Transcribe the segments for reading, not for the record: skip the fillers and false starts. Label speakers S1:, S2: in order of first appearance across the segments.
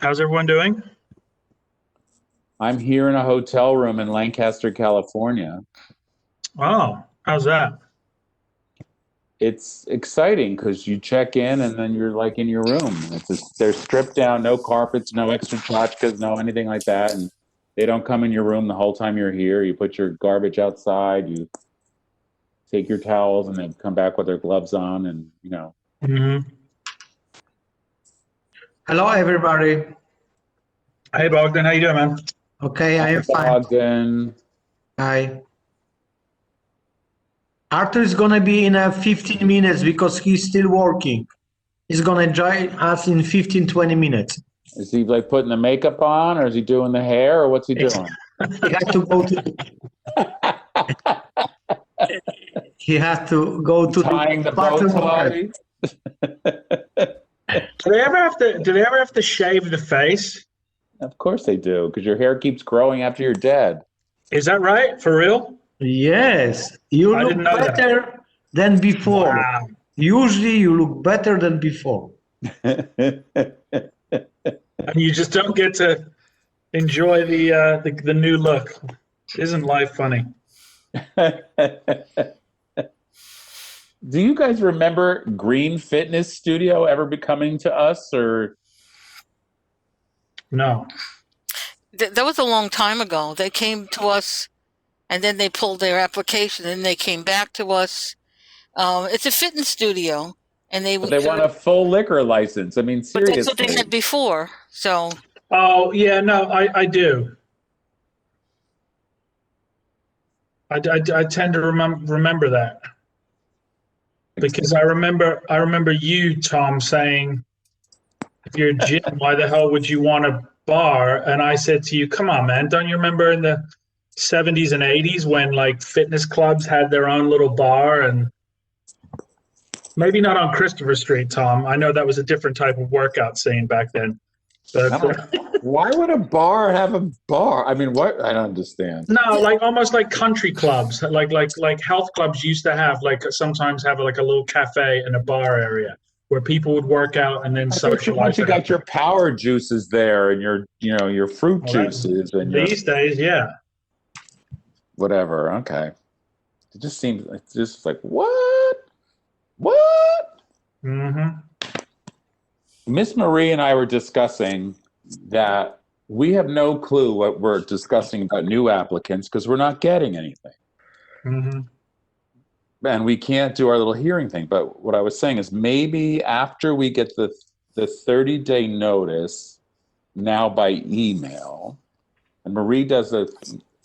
S1: How's everyone doing?
S2: I'm here in a hotel room in Lancaster, California.
S1: Oh, how's that?
S2: It's exciting because you check in and then you're like in your room. They're stripped down, no carpets, no extra tchotchkes, no anything like that. And they don't come in your room the whole time you're here. You put your garbage outside, you take your towels, and then come back with their gloves on. And,
S1: hmm
S3: Hello, everybody.
S1: Hey, Bogdan, how you doing, man?
S3: Okay, I
S2: hi,
S3: am fine.
S2: Bogdan.
S3: Hi. Arthur is gonna be in 15 minutes because he's still working. He's gonna join us in 15, 20 minutes.
S2: Is he like putting the makeup on or is he doing the hair or what's he
S3: He
S2: doing?
S3: had to go to he has to go to
S2: Tying the
S3: the
S2: bow
S3: bathroom.
S2: tie?
S1: Do they ever have to shave the face?
S2: Of course they do, because your hair keeps growing after you're dead.
S1: Is that right? For real?
S3: Yes, you
S1: I
S3: look
S1: didn't know that.
S3: better than before.
S1: Wow.
S3: Usually you look better than before.
S1: And you just don't get to enjoy the new look. Isn't life funny?
S2: Do you guys remember Green Fitness Studio ever becoming to us, or
S1: No.
S4: That was a long time ago. They came to us and then they pulled their application and they came back to us. It's a fitness studio and
S2: but they want a full liquor license? I mean,
S4: but that's what they
S2: seriously.
S4: had before. So
S1: Oh, yeah, no, I do. I tend to remember that because I remember you, Tom, saying if you're a gym, why the hell would you want a bar? And I said to you, come on, man, don't you remember in the 70s and 80s when like fitness clubs had their own little bar? And maybe not on Christopher Street, Tom. I know that was a different type of workout scene back then. But
S2: Why would a bar have a bar? I mean, what? I don't understand.
S1: no, like almost like country clubs, like health clubs used to have, like sometimes have like a little cafe and a bar area where people would work out and then
S2: I thought
S1: socialize.
S2: once you got your power juices there and your fruit
S1: Well,
S2: juices and your
S1: these days, yeah.
S2: whatever. Okay, it just seems like just like what?
S1: hmm
S2: Miss Marie and I were discussing that we have no clue what we're discussing about new applicants because we're not getting anything.
S1: hmm
S2: And we can't do our little hearing thing. But what I was saying is maybe after we get the 30-day notice now by email, and Marie does a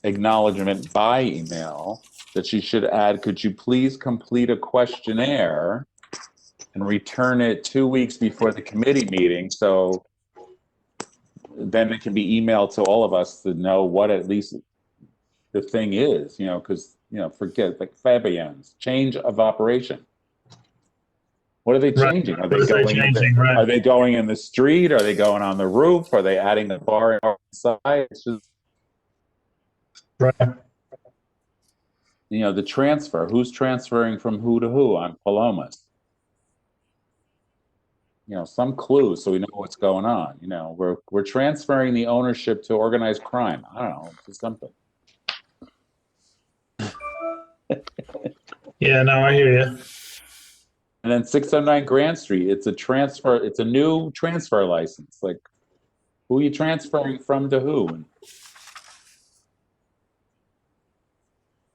S2: acknowledgement by email that she should add, could you please complete a questionnaire and return it 2 weeks before the committee meeting, so then it can be emailed to all of us to know what at least the thing is, because, forget like Fabien's change of operation. What are they
S1: Right.
S2: changing? Are
S1: What are they changing? Right.
S2: Are they going in the street? Are they going on the roof? Are they adding the bar inside? It's just,
S1: Right.
S2: the transfer. Who's transferring from who to who on Palomas? Some clues so we know what's going on. We're transferring the ownership to organized crime. I don't know, to something.
S1: Yeah, no, I hear you.
S2: And then 609 Grand Street, it's a new transfer license. Like, who are you transferring from to who?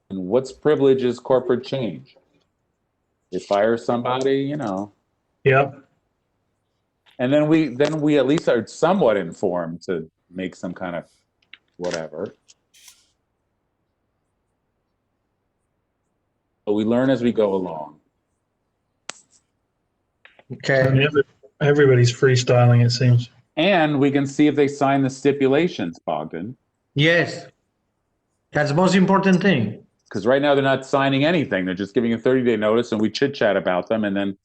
S2: And what's privileges corporate change? They fire somebody,
S1: Yep.
S2: and then we at least are somewhat informed to make some kind of whatever. But we learn as we go along.
S1: I
S3: Okay.
S1: mean, everybody's freestyling, it seems.
S2: And we can see if they sign the stipulations, Bogdan.
S3: Yes. That's the most important thing.
S2: Because right now they're not signing anything. They're just giving a 30-day notice, and we chit-chat about them, and then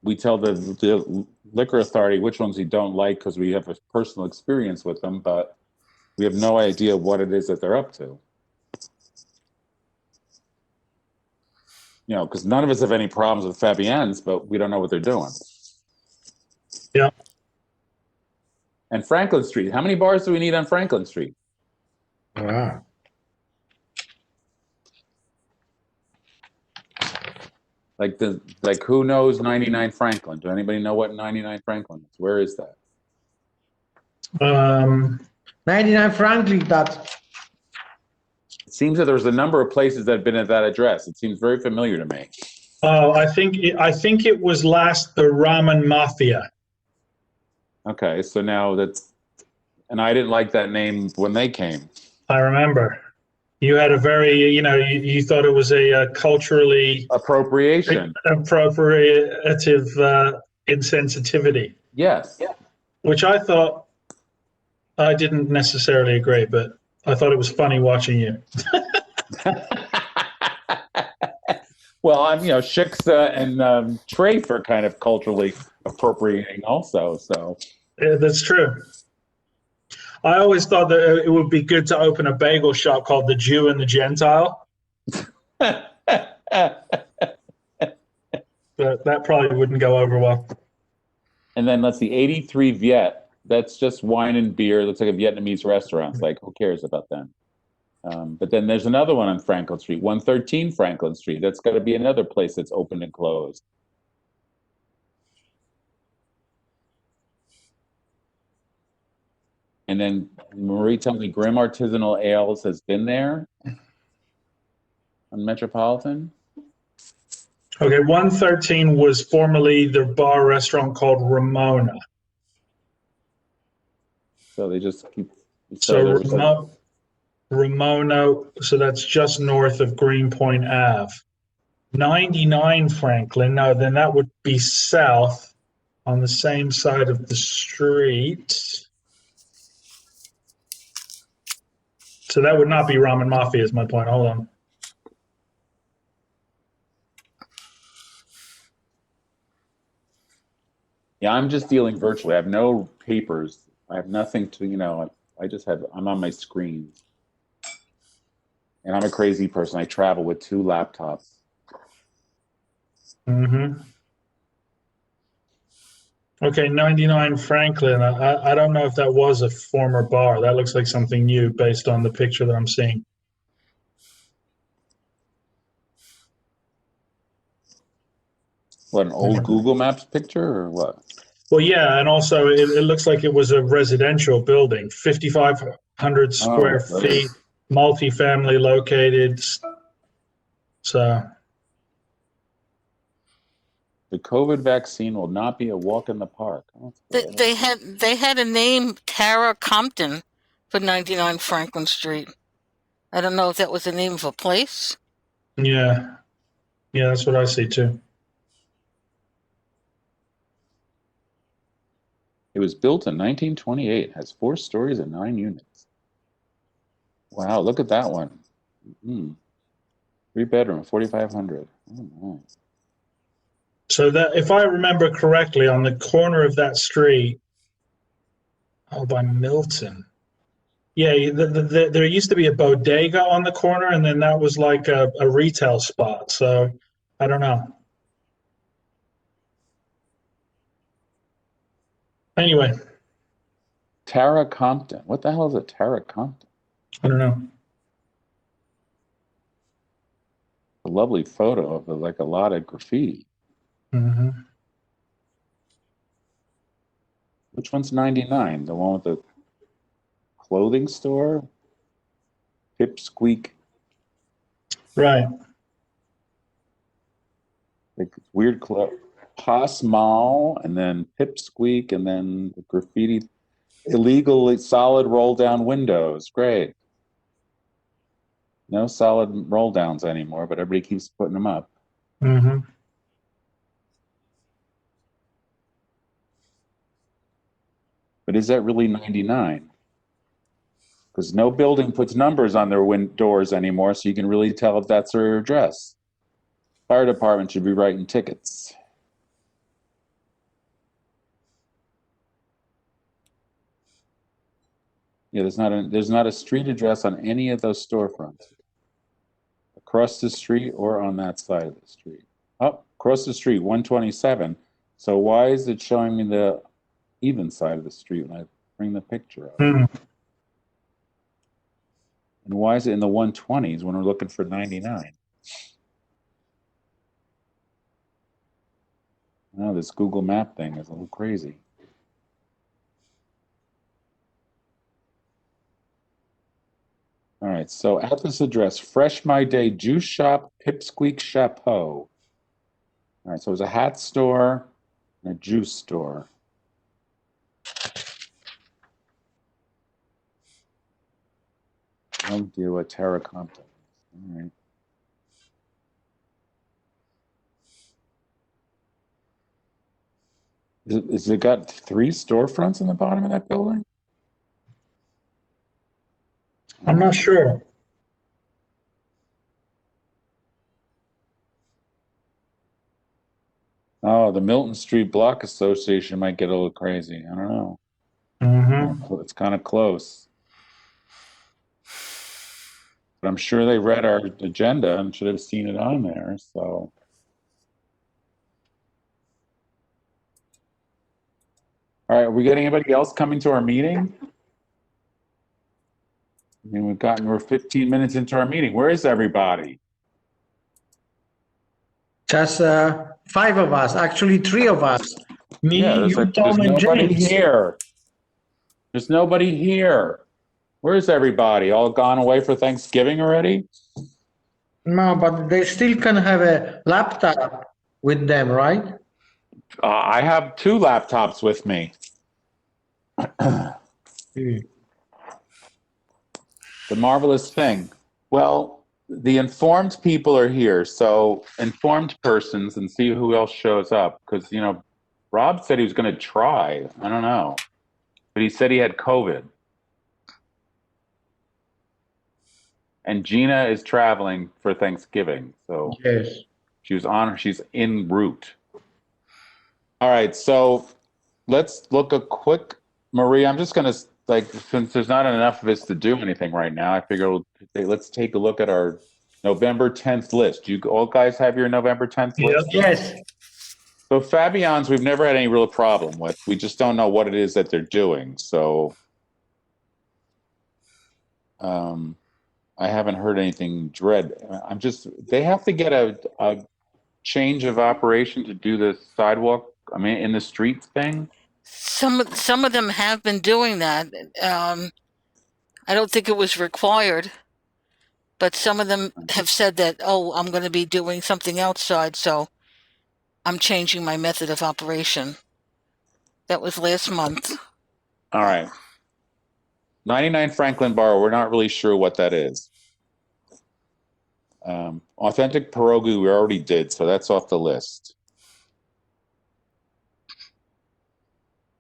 S2: we tell the liquor authority which ones we don't like because we have a personal experience with them, but we have no idea what it is that they're up to. Because none of us have any problems with Fabiennes, but we don't know what they're doing.
S1: Yeah.
S2: And Franklin Street. How many bars do we need on Franklin Street?
S3: Ah.
S2: Like who knows 99 Franklin? Do anybody know what 99 Franklin is? Where is that?
S3: 99 Franklin, that.
S2: It seems that there's a number of places that have been at that address. It seems very familiar to me.
S1: Oh, I think it was last the Ramen Mafia.
S2: Okay, so now that's, and I didn't like that name when they came.
S1: I remember. You had a very, you thought it was a culturally
S2: Appropriation.
S1: appropriative insensitivity,
S2: Yes.
S1: which I thought I didn't necessarily agree, but I thought it was funny watching you.
S2: Well, I'm, Shiksa and Trafe are kind of culturally appropriating also, so.
S1: Yeah, that's true. I always thought that it would be good to open a bagel shop called The Jew and the Gentile, but that probably wouldn't go over well.
S2: And then let's see, 83 Viet. That's just wine and beer. Looks like a Vietnamese restaurant. It's like, who cares about them? But then there's another one on Franklin Street, 113 Franklin Street. That's got to be another place that's open and closed. And then Marie told me Grim Artisanal Ales has been there on Metropolitan.
S1: Okay, 113 was formerly the bar restaurant called Ramona.
S2: So they just keep.
S1: So Ramona, so that's just north of Greenpoint Ave. 99 Franklin, no, then that would be south on the same side of the street. So that would not be Ramen Mafia is my point. Hold on.
S2: Yeah, I'm just dealing virtually. I have no papers. I have nothing to, I'm on my screen. And I'm a crazy person. I travel with 2 laptops.
S1: Mm-hmm. Okay, 99 Franklin. I don't know if that was a former bar. That looks like something new based on the picture that I'm seeing.
S2: What, an old Google Maps picture or what?
S1: Well, yeah, and also it looks like it was a residential building, 5,500 square feet, multifamily located. So
S2: The COVID vaccine will not be a walk in the park.
S4: They had a name, Tara Compton, for 99 Franklin Street. I don't know if that was the name of a place.
S1: yeah, that's what I see too.
S2: It was built in 1928. Has 4 stories and 9 units. Wow, look at that one. 3 bedroom, 4,500. Oh my.
S1: So that, if I remember correctly, on the corner of that street, by Milton. Yeah, there used to be a bodega on the corner, and then that was like a retail spot. So I don't know. Anyway.
S2: Tara Compton. What the hell is a Tara Compton?
S1: I don't know.
S2: A lovely photo of like a lot of graffiti.
S1: Mm-hmm.
S2: Which one's 99? The one with the clothing store? Pipsqueak.
S1: Right.
S2: Like weird Pos Mall, and then Pipsqueak, and then the graffiti. Illegal solid roll down windows. Great. No solid roll downs anymore, but everybody keeps putting them up.
S1: Mm-hmm.
S2: But is that really 99? Because no building puts numbers on their doors anymore, so you can really tell if that's their address. Fire department should be writing tickets. Yeah, there's not a street address on any of those storefronts. Across the street or on that side of the street. Oh, across the street, 127. So why is it showing me the even side of the street when bring the picture up.
S1: Hmm.
S2: And why is it in the 120s when we're looking for 99? Oh, this Google Map thing is a little crazy. All right, so at this address, Fresh My Day Juice Shop, Pipsqueak Chapeau. All right, so it was a hat store and a juice store. Don't do a terracotta. All right. Is it got 3 storefronts in the bottom of that building?
S1: I'm not sure.
S2: Oh, the Milton Street Block Association might get a little crazy. I don't know.
S1: Hmm.
S2: It's kind of close. But I'm sure they read our agenda and should have seen it on there. So, all right, are we getting anybody else coming to our meeting? I mean, we're 15 minutes into our meeting. Where is everybody?
S3: Just 5 of us, actually 3 of us. Me,
S2: Yeah,
S3: you,
S2: there's
S3: Tom, and
S2: nobody
S3: James.
S2: here. There's nobody here. Where's everybody? All gone away for Thanksgiving already?
S3: No, but they still can have a laptop with them, right?
S2: I have 2 laptops with me.
S3: Mm.
S2: The marvelous thing. Well, the informed people are here, so informed persons, and see who else shows up. Because, you know, Rob said he was going to try. I don't know. But he said he had COVID. And Gina is traveling for Thanksgiving. So
S3: Yes.
S2: she's en route. All right, so let's look a quick, Marie, I'm just going to, like, since there's not enough of us to do anything right now, I figure let's take a look at our November 10th list. Do you all guys have your November 10th list?
S3: Yes.
S2: So Fabian's, we've never had any real problem with. We just don't know what it is that they're doing. So I haven't heard anything dread. They have to get a change of operation to do the sidewalk, I mean, in the streets thing.
S4: Some of them have been doing that. I don't think it was required, but some of them have said that, oh, I'm going to be doing something outside, so I'm changing my method of operation. That was last month.
S2: All right. 99 Franklin Bar, we're not really sure what that is. Authentic Pierogi we already did, so that's off the list.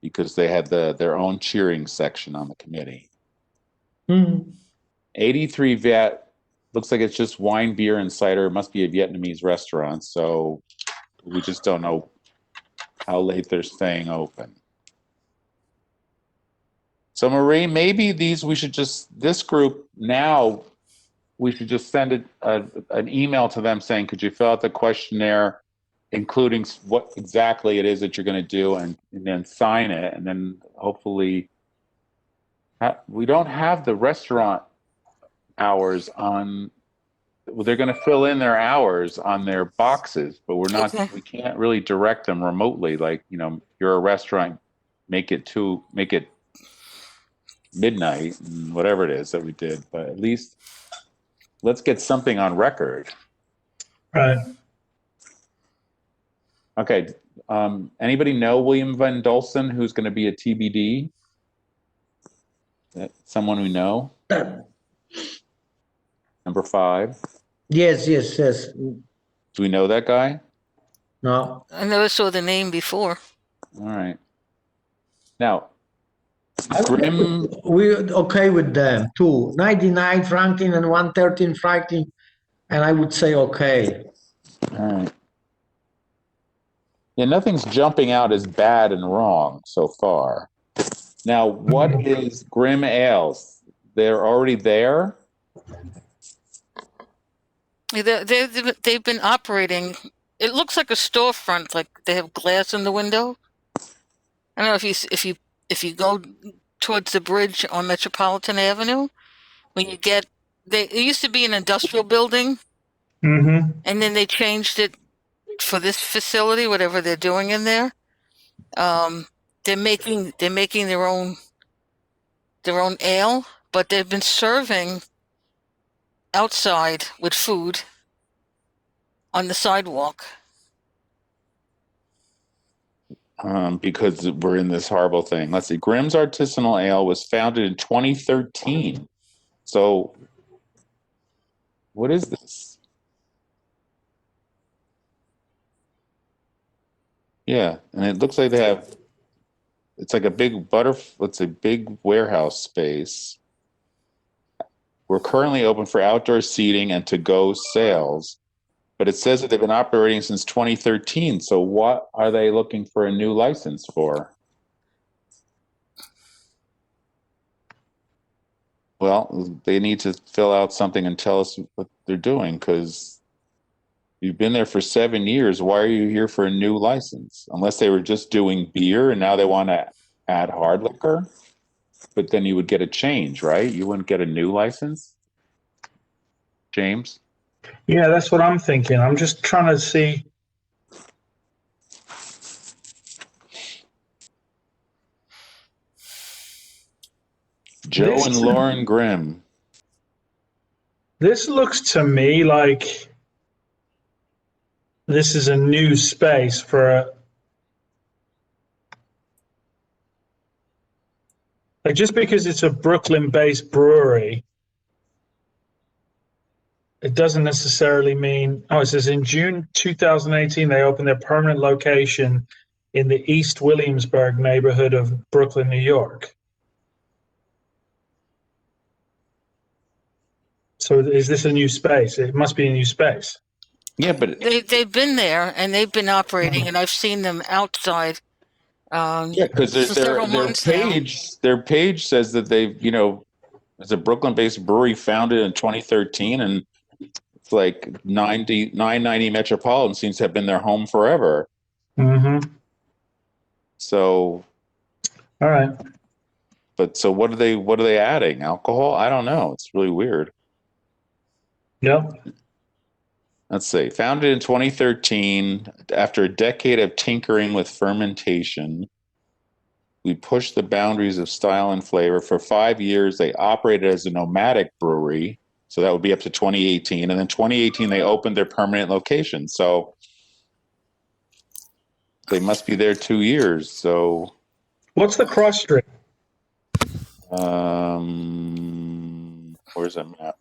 S2: Because they had their own cheering section on the committee.
S3: Mm.
S2: 83 Viet, looks like it's just wine, beer, and cider. It must be a Vietnamese restaurant, so we just don't know how late they're staying open. So Marie, maybe this group now, we should just send an email to them saying, could you fill out the questionnaire, including what exactly it is that you're going to do, and then sign it, and then hopefully we don't have the restaurant hours on. Well, they're going to fill in their hours on their boxes, but
S4: Okay.
S2: we can't really direct them remotely. Like, you know, you're a restaurant, make it midnight and whatever it is that we did, but at least let's get something on record.
S1: Right.
S2: Okay. Anybody know William Van Dolson, who's going to be a TBD? Someone we know? Number 5.
S3: Yes.
S2: Do we know that guy?
S3: No.
S4: I never saw the name before.
S2: All right. Now, Grim.
S3: We're okay with them too. 99 Franklin and 113 Franklin, and I would say okay.
S2: All right. Yeah, nothing's jumping out as bad and wrong so far. Now, what is Grim Ales? They're already there?
S4: They've been operating. It looks like a storefront, like they have glass in the window. I don't know if you go towards the bridge on Metropolitan Avenue. When you get, it used to be an industrial building,
S1: Mm-hmm.
S4: and then they changed it for this facility, whatever they're doing in there. They're making their own ale, but they've been serving outside with food on the sidewalk.
S2: Because we're in this horrible thing. Let's see. Grimm's Artisanal Ale was founded in 2013. So, what is this? Yeah, and it looks like they have. It's like a big It's a big warehouse space. We're currently open for outdoor seating and to-go sales, but it says that they've been operating since 2013. So what are they looking for a new license for? Well, they need to fill out something and tell us what they're doing, because you've been there for 7 years. Why are you here for a new license? Unless they were just doing beer and now they want to add hard liquor. But then you would get a change, right? You wouldn't get a new license, James?
S1: Yeah, that's what I'm thinking. I'm just trying to see.
S2: Joe and Lauren Grimm.
S1: This looks to me like this is a new space for a. Like, just because it's a Brooklyn-based brewery, it doesn't necessarily mean. Oh, it says in June 2018 they opened their permanent location in the East Williamsburg neighborhood of Brooklyn, New York. So is this a new space? It must be a new space.
S2: Yeah, but
S4: They've been there and they've been operating, and I've seen them outside.
S2: yeah, because their page says that they've, it's a Brooklyn-based brewery founded in 2013, and it's like 990 Metropolitan seems to have been their home forever.
S1: Mm-hmm.
S2: So,
S1: all right.
S2: But so what are they adding? Alcohol? I don't know. It's really weird.
S1: Yep.
S2: Let's see. Founded in 2013, after a decade of tinkering with fermentation, we pushed the boundaries of style and flavor. For 5 years, they operated as a nomadic brewery. So that would be up to 2018. And then 2018, they opened their permanent location. So they must be there 2 years. So
S1: what's the cross street?
S2: Where's that map?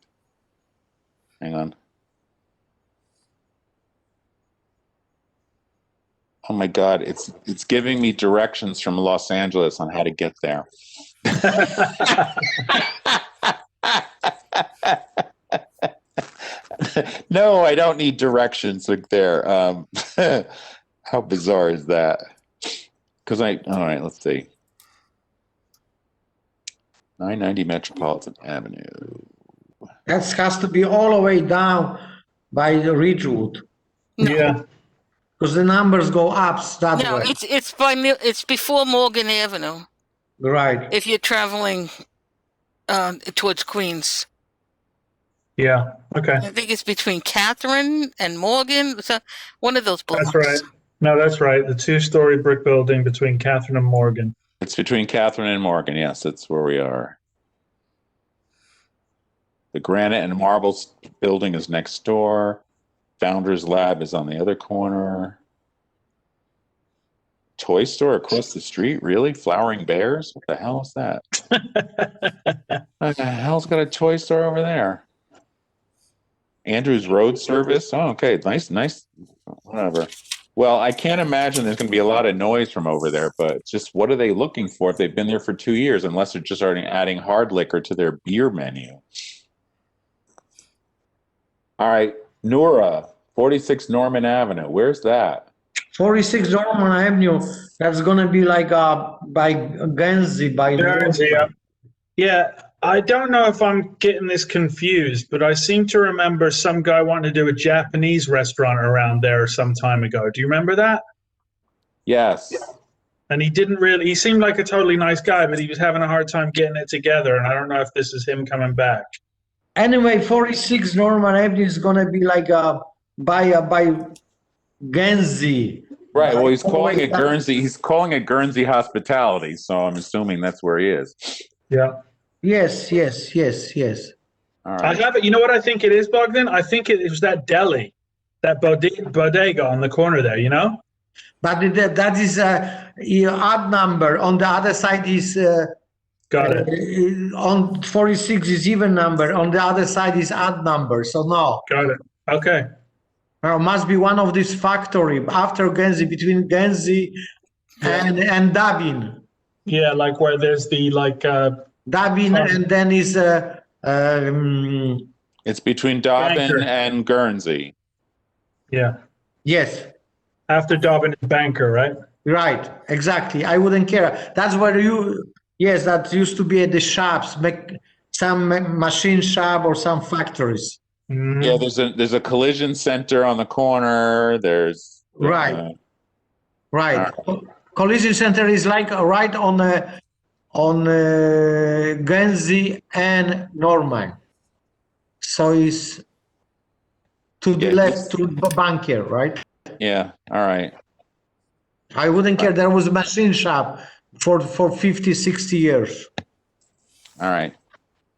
S2: Hang on. Oh my God, it's giving me directions from Los Angeles on how to get there. No, I don't need directions like there. How bizarre is that? All right, let's see. 990 Metropolitan Avenue.
S3: That has to be all the way down by the Ridgewood.
S4: No.
S1: Yeah.
S3: Because the numbers go up that
S4: No,
S3: way.
S4: it's before Morgan Avenue.
S3: Right.
S4: If you're traveling towards Queens.
S1: Yeah. Okay.
S4: I think it's between Catherine and Morgan. So one of those blocks.
S1: That's right. No, that's right. The 2-story brick building between Catherine and Morgan.
S2: It's between Catherine and Morgan. Yes, that's where we are. The granite and marble building is next door. Founders Lab is on the other corner. Toy store across the street? Really? Flowering Bears? What the hell is that? What the hell's got a toy store over there? Andrews Road Service? Oh, okay. Nice. Whatever. Well, I can't imagine there's going to be a lot of noise from over there, but just what are they looking for if they've been there for 2 years, unless they're just already adding hard liquor to their beer menu? All right. Nura, 46 Norman Avenue. Where's that?
S3: 46 Norman Avenue. That's going to be like by Guernsey.
S1: Yeah. I don't know if I'm getting this confused, but I seem to remember some guy wanting to do a Japanese restaurant around there some time ago. Do you remember that?
S2: Yes.
S1: And he seemed like a totally nice guy, but he was having a hard time getting it together. And I don't know if this is him coming back.
S3: Anyway, 46 Norman Avenue is gonna be like by Genzi.
S2: Right. Well, he's
S3: By
S2: calling it
S3: always-
S2: Guernsey. He's calling it Guernsey Hospitality. So I'm assuming that's where he is.
S1: Yeah.
S3: Yes.
S2: All
S1: I
S2: right.
S1: have it. You know what I think it is, Bogdan? I think it was that deli, that bodega on the corner there, you know?
S3: But that is a odd number. On the other side is
S1: Got it.
S3: on 46 is even number. On the other side is odd number. So no,
S1: Got it. Okay.
S3: must be one of this factory after Genzi, between Genzi and Dabin.
S1: Yeah, like where there's the
S3: Dabin, and then is
S2: It's between Dobbin
S1: Banker.
S2: and Guernsey.
S1: yeah.
S3: yes.
S1: After Dobbin is Banker, right?
S3: Right, exactly. I wouldn't care. That's where yes, that used to be at the shops, some machine shop or some factories.
S1: Mhm.
S2: Yeah, there's a collision center on the corner. There's
S3: Right. Right. Collision center is like right on Genzi and Norman. So it's to the
S2: Yeah.
S3: left to the bunker, right?
S2: yeah. All right.
S3: I wouldn't care. There was a machine shop for 50, 60 years.
S2: All right.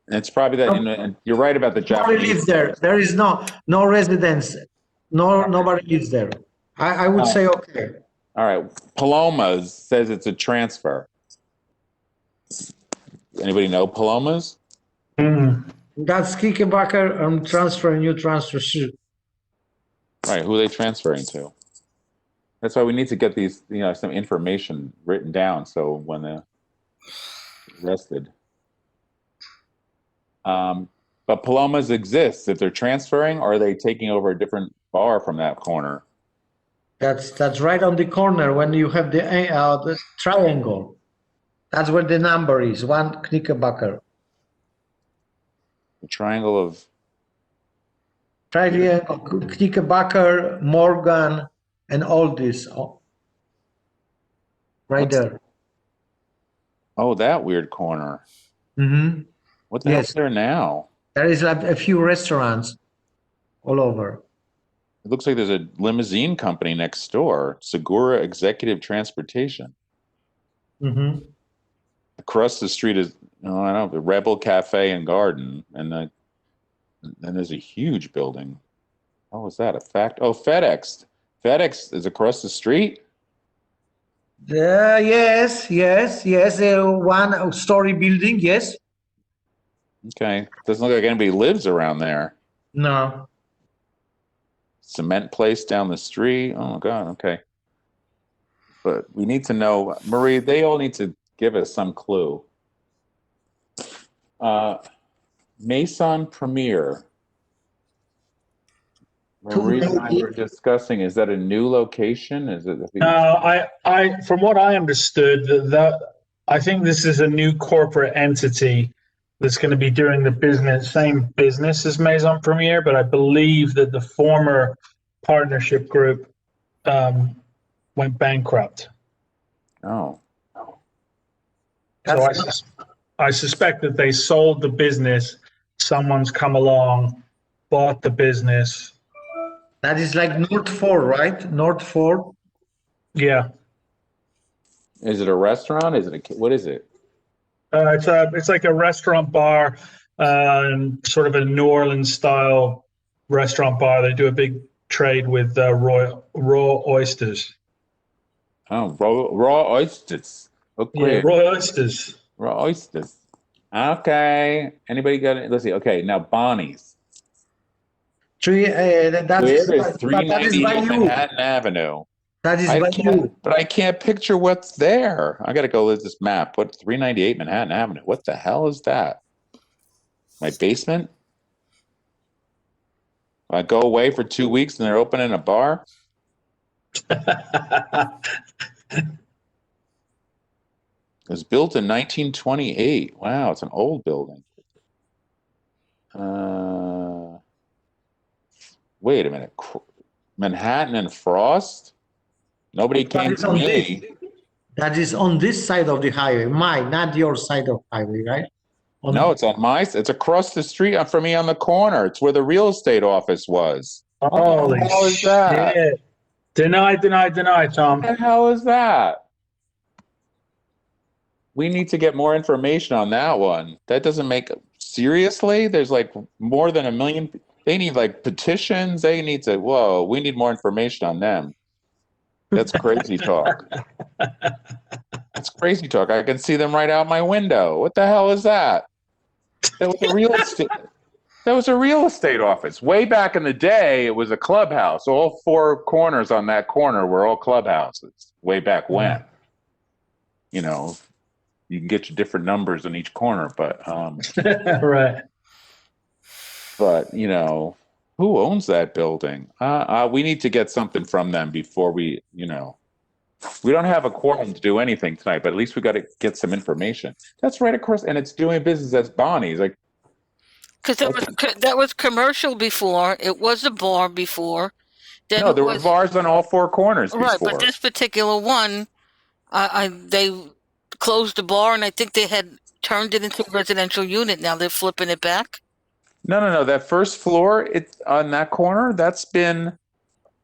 S2: And it's probably that. And you're right about the
S3: Nobody
S2: Japanese.
S3: lives there. There is no residence. Nobody lives there. I would say okay.
S2: All right. Palomas says it's a transfer. Anybody know Palomas?
S1: Mhm.
S3: That's Kickebacker. I'm transferring you transfer.
S2: Right. Who are they transferring to? That's why we need to get these, some information written down. So when they're arrested. But Palomas exists. If they're transferring, or are they taking over a different bar from that corner?
S3: That's right on the corner when you have the triangle. That's where the number is. One Knickerbocker.
S2: The triangle of
S3: Triangle, Knickerbocker, Morgan, and all this. Right there.
S2: that weird corner.
S3: Mm-hmm.
S2: What the
S3: Yes.
S2: hell's there now?
S3: There is like a few restaurants all over.
S2: It looks like there's a limousine company next door. Segura Executive Transportation.
S3: Mm-hmm.
S2: Across the street is, I don't know, the Rebel Cafe and Garden, and then there's a huge building. Oh, is that a fact? Oh, FedEx. FedEx is across the street.
S3: Yes. One story building. Yes.
S2: Okay, doesn't look like anybody lives around there.
S3: No.
S2: Cement place down the street. Oh God. Okay, but we need to know, Marie. They all need to give us some clue. Maison Premier. Marie and I were discussing, is that a new location? Is it?
S1: No, I from what I understood, that I think this is a new corporate entity that's going to be doing the same business as Maison Premier, but I believe that the former partnership group went bankrupt.
S2: Oh,
S1: So I suspect that they sold the business. Someone's come along, bought the business.
S3: That is like North 4, right? North 4.
S1: Yeah,
S2: is it a restaurant? Is it what is it?
S1: it's like a restaurant bar, sort of a New Orleans style restaurant bar. They do a big trade with raw oysters.
S2: Oh, raw oysters. Okay,
S1: Yeah, raw oysters.
S2: raw oysters. Okay. Anybody got it? Let's see. Okay, now Bonnie's.
S3: That is by
S2: 398
S3: you.
S2: Manhattan Avenue.
S3: That is by you.
S2: But I can't picture what's there. I got to go with this map. What 398 Manhattan Avenue? What the hell is that? My basement? I go away for 2 weeks and they're opening a bar? It was built in 1928. Wow, it's an old building. Wait a minute. Manhattan and Frost? Nobody came
S3: It's
S2: to
S3: on
S2: me.
S3: That is on this side of the highway, not your side of highway, right?
S2: No, it's on it's across the street from me on the corner. It's where the real estate office was.
S1: Holy
S2: What the hell is that?
S1: shit. Deny, Tom.
S2: What the hell is that? We need to get more information on that one. That doesn't make seriously. There's like more than 1 million. They need like petitions. They need to. Whoa, we need more information on them. That's crazy talk. That's crazy talk. I can see them right out my window. What the hell is that? That was a real estate. That was a real estate office. Way back in the day, it was a clubhouse. All 4 corners on that corner were all clubhouses. Way back when. You know, you can get your different numbers in each corner, but
S1: Right.
S2: but you know, who owns that building? We need to get something from them before we, you know, we don't have a quorum to do anything tonight, but at least we got to get some information. That's right across, and it's doing business as Bonnie's. Like,
S4: Because that was commercial before. It was a bar before. Then
S2: no, there were bars on all 4 corners before.
S4: Right, but this particular one, they closed the bar, and I think they had turned it into a residential unit. Now they're flipping it back.
S2: No. That first floor, it's on that corner. That's been,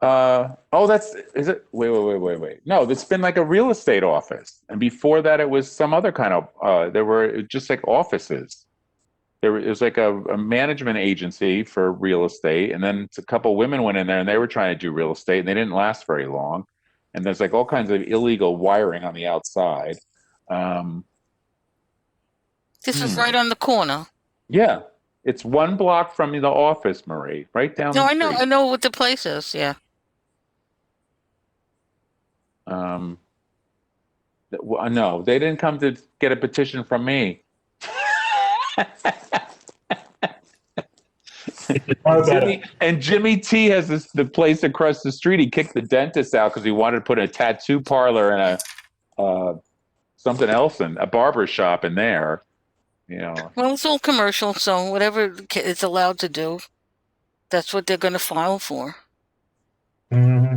S2: is it? Wait. No, it's been like a real estate office, and before that, it was some other kind of. There were just like offices. It was like a management agency for real estate, and then a couple of women went in there, and they were trying to do real estate, and they didn't last very long. And there's like all kinds of illegal wiring on the outside.
S4: This is right on the corner.
S2: Yeah. It's 1 block from the office, Marie, right down the street.
S4: I know what the place is, yeah.
S2: No, they didn't come to get a petition from me. Jimmy T has the place across the street. He kicked the dentist out because he wanted to put a tattoo parlor and a something else in a barber shop in there. You know.
S4: Well, it's all commercial, so whatever it's allowed to do, that's what they're going to file for.
S1: Mm-hmm.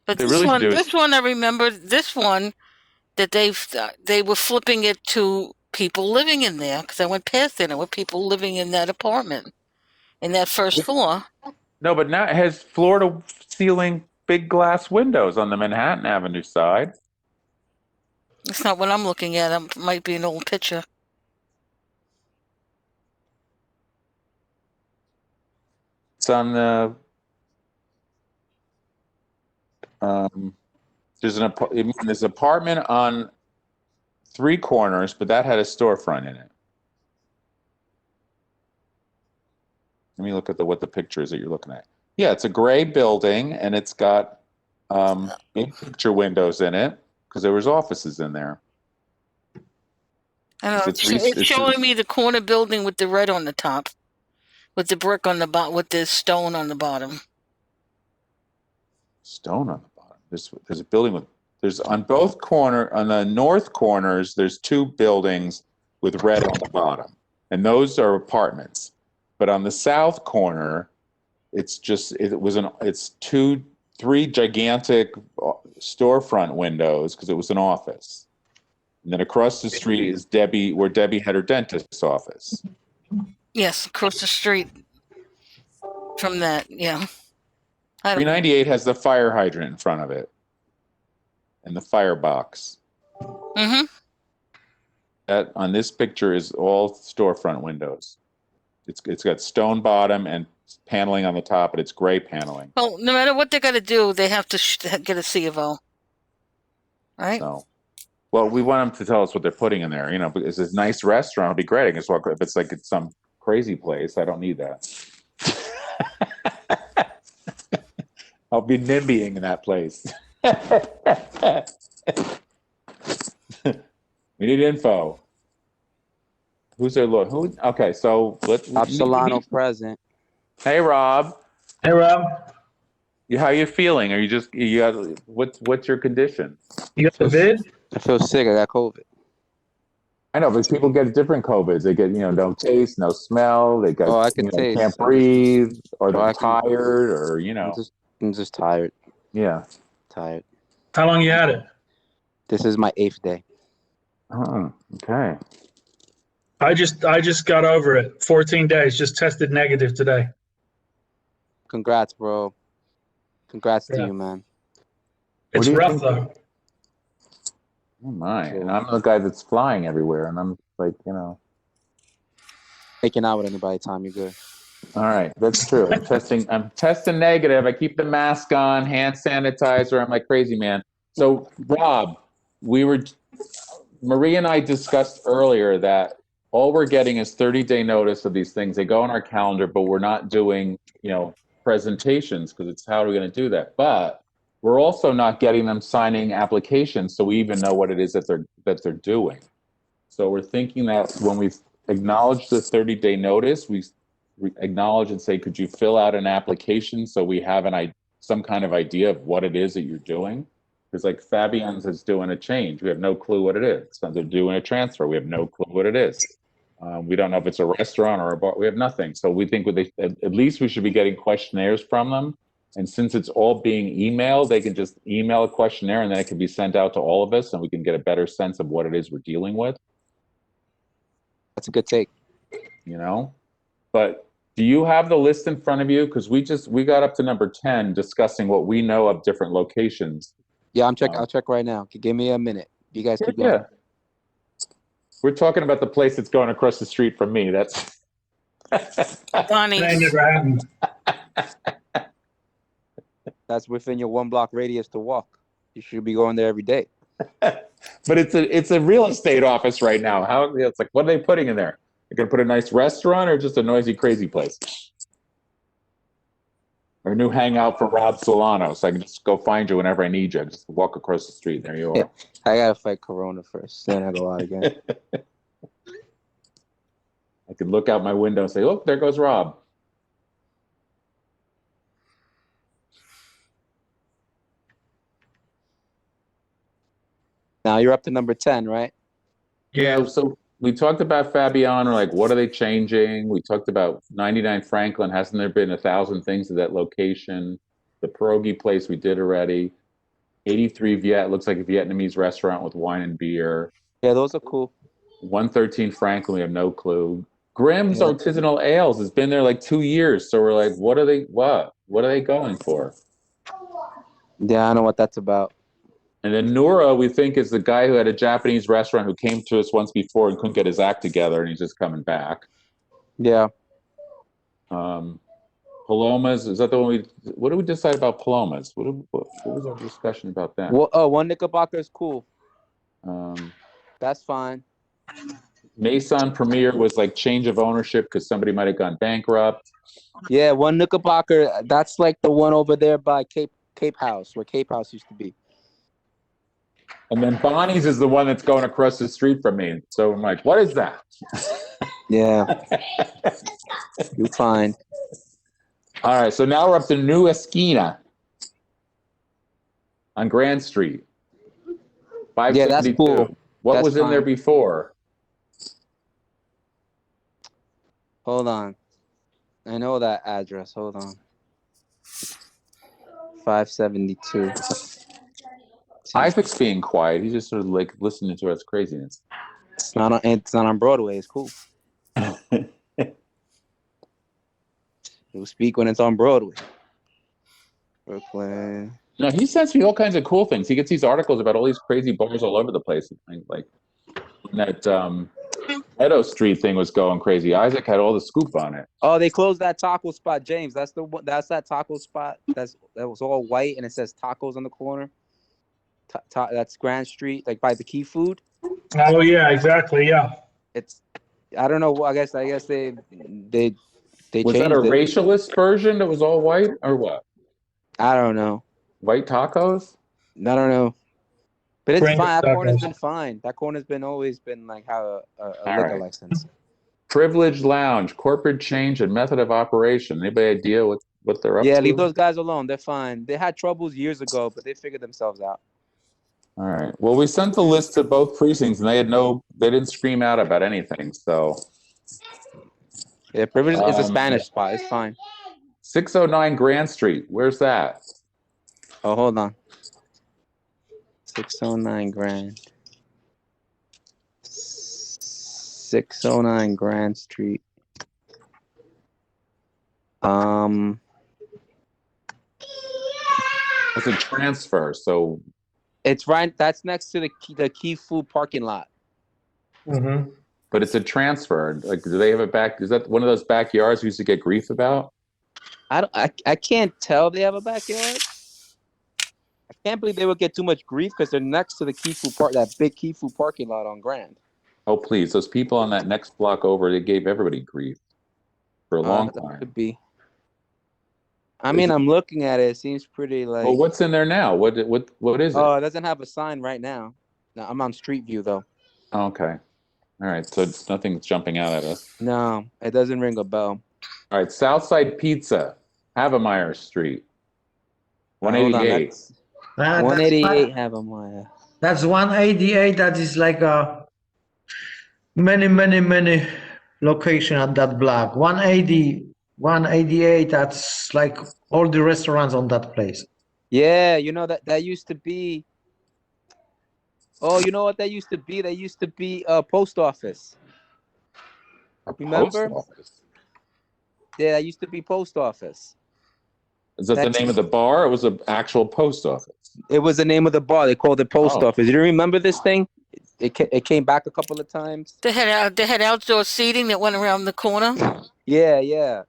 S4: But this one, I remember this one that they were flipping it to people living in there because I went past it. There were people living in that apartment, in that first floor.
S2: No, but now it has floor-to-ceiling big glass windows on the Manhattan Avenue side.
S4: It's not what I'm looking at. It might be an old picture.
S2: It's on the there's an apartment on 3 corners, but that had a storefront in it. Let me look at what the picture is that you're looking at. Yeah, it's a gray building, and it's got big picture windows in it because there was offices in there.
S4: I know, it's showing me the corner building with the red on the top, with the brick on the bottom, with the stone on the bottom.
S2: Stone on the bottom. There's a building there's on both on the north corners, there's 2 buildings with red on the bottom, and those are apartments. But on the south corner, it's 3 gigantic storefront windows because it was an office. And then across the street is where Debbie had her dentist's office.
S4: Yes, across the street from that, yeah.
S2: 398 has the fire hydrant in front of it and the firebox.
S4: Mm-hmm.
S2: That on this picture is all storefront windows. It's got stone bottom and paneling on the top, but it's gray paneling.
S4: Well, no matter what they got to do, they have to get a C of O. Right?
S2: So, well, we want them to tell us what they're putting in there. You know, because it's a nice restaurant, it'll be great. I can just walk. If it's like it's some crazy place, I don't need that. I'll be NIMBYing in that place. We need info. Who's their lawyer? Okay, so let's.
S5: Rob Solano present.
S2: Hey, Rob.
S1: Hey, Rob.
S2: How you feeling? Are you just what's your condition?
S1: You got the vid?
S5: I feel sick. I got COVID.
S2: I know, but people get different COVIDs. They get no taste, no smell. They got
S5: I can taste.
S2: Can't breathe, or they're tired, or
S5: I'm just tired.
S2: Yeah.
S5: Tired.
S1: How long you had it?
S5: This is my 8th day.
S2: Oh, okay.
S1: I just got over it. 14 days. Just tested negative today.
S5: Congrats, bro. Congrats to
S1: Yeah.
S5: you, man.
S2: What
S1: It's
S2: do you
S1: rough
S2: think-
S1: though.
S2: Oh my! And I'm the guy that's flying everywhere, and I'm like,
S5: Making out with anybody, Tom, you're good.
S2: All right, that's true. I'm testing negative. I keep the mask on, hand sanitizer. I'm like crazy, man. So, Rob, Marie and I discussed earlier that all we're getting is 30-day notice of these things. They go on our calendar, but we're not doing, presentations because it's how are we going to do that? But we're also not getting them signing applications, so we even know what it is that they're doing. So we're thinking that when we acknowledge the 30-day notice, we acknowledge and say, could you fill out an application so we have some kind of idea of what it is that you're doing? Because like Fabian's is doing a change. We have no clue what it is. So they're doing a transfer. We have no clue what it is. We don't know if it's a restaurant or a bar. We have nothing. So we think at least we should be getting questionnaires from them. And since it's all being emailed, they can just email a questionnaire and then it can be sent out to all of us and we can get a better sense of what it is we're dealing with.
S5: That's a good take.
S2: But do you have the list in front of you? Because we got up to number 10 discussing what we know of different locations.
S5: Yeah, I'll check right now. Give me a minute. You guys keep going.
S2: Yeah. We're talking about the place that's going across the street from me. That's
S4: Bonnie.
S1: That never happened.
S5: That's within your 1-block radius to walk. You should be going there every day.
S2: but it's a real estate office right now. It's like, what are they putting in there? They're gonna put a nice restaurant or just a noisy, crazy place? Or a new hangout for Rob Solano, so I can just go find you whenever I need you. Just walk across the street. There you are.
S5: I gotta fight Corona first, then I go out again.
S2: I could look out my window and say, "Look, there goes Rob."
S5: Now you're up to number 10, right?
S2: Yeah. So we talked about Fabian, or like, what are they changing? We talked about 99 Franklin. Hasn't there been 1,000 things at that location? The pierogi place we did already. 83 Viet looks like a Vietnamese restaurant with wine and beer.
S5: Yeah, those are cool.
S2: 113 Franklin, we have no clue. Grimm's Artisanal Ales has been there like 2 years. So we're like, what are they going for?
S5: Yeah, I know what that's about.
S2: And then Nura, we think, is the guy who had a Japanese restaurant who came to us once before and couldn't get his act together, and he's just coming back.
S5: Yeah.
S2: Palomas, is that the one what did we decide about Palomas? What was our discussion about that?
S5: Well, one Knickerbocker is cool.
S2: Um,
S5: That's fine.
S2: Maison Premier was like change of ownership because somebody might have gone bankrupt.
S5: Yeah, one Knickerbocker, that's like the one over there by Cape House, where Cape House used to be.
S2: And then Bonnie's is the one that's going across the street from me. So I'm like, what is that?
S5: Yeah. You're fine.
S2: All right, so now we're up to New Esquina on Grand Street. 572.
S5: Yeah, that's cool.
S2: What
S5: That's
S2: was in there
S5: fine.
S2: before?
S5: Hold on. I know that address. Hold on. 572.
S2: Isaac's being quiet. He's just sort of like listening to us craziness.
S5: It's not on Broadway. It's cool. He'll speak when it's on Broadway. Brooklyn.
S2: No, he sends me all kinds of cool things. He gets these articles about all these crazy bars all over the place. Like that Edo Street thing was going crazy. Isaac had all the scoop on it.
S5: Oh, they closed that taco spot, James. That's the one. That's that taco spot. That was all white and it says tacos on the corner. That's Grand Street, like by the Key Food.
S1: Oh yeah, exactly. Yeah.
S5: It's, I don't know. I guess they
S2: Was
S5: changed
S2: that a
S5: it.
S2: racialist version that was all white or what?
S5: I don't know.
S2: White tacos?
S5: I don't know. But it's
S1: Bring
S5: fine.
S1: it
S5: That corner's
S1: tacos.
S5: been fine. That corner's always been like have a
S2: All
S5: liquor
S2: right.
S5: license.
S2: Privilege Lounge, corporate change and method of operation. Anybody idea what they're up to?
S5: Yeah, leave those guys alone. They're fine. They had troubles years ago, but they figured themselves out.
S2: All right. Well, we sent the list to both precincts, and they didn't scream out about anything. So,
S5: Yeah, Privilege is a Spanish spot. It's fine.
S2: 609 Grand Street. Where's that?
S5: Oh, hold on. 609 Grand. 609 Grand Street.
S2: It's a transfer, so
S5: It's right. That's next to the Key Food parking lot.
S3: Mhm.
S2: but it's a transfer. Like, do they have a back? Is that one of those backyards we used to get grief about?
S5: I can't tell they have a backyard. I can't believe they would get too much grief because they're next to the Key Food park, that big Key Food parking lot on Grand.
S2: Oh, please, those people on that next block over, they gave everybody grief for a long
S5: That
S2: time.
S5: could be. I mean, I'm looking at it. It seems pretty like.
S2: Well, what's in there now? What is it?
S5: Oh, it doesn't have a sign right now. No, I'm on Street View though.
S2: Okay. All right. So nothing's jumping out at us.
S5: No, it doesn't ring a bell.
S2: All right. Southside Pizza, Havemeyer Street,
S5: Hold on,
S2: 188.
S3: That's
S5: 188 Havemeyer.
S3: That's 188. That is like a many location at that block. 180, 188. That's like all the restaurants on that place.
S5: Yeah, you know that used to be. Oh, you know what that used to be? That used to be a post office.
S2: A
S5: Remember?
S2: post office.
S5: Yeah, that used to be post office.
S2: Is that the name of the bar? Or it was an actual post office.
S5: It was the name of the bar. They called it post
S2: Oh.
S5: office. You remember this thing? It came back a couple of times.
S4: They had outdoor seating that went around the corner.
S5: Yeah.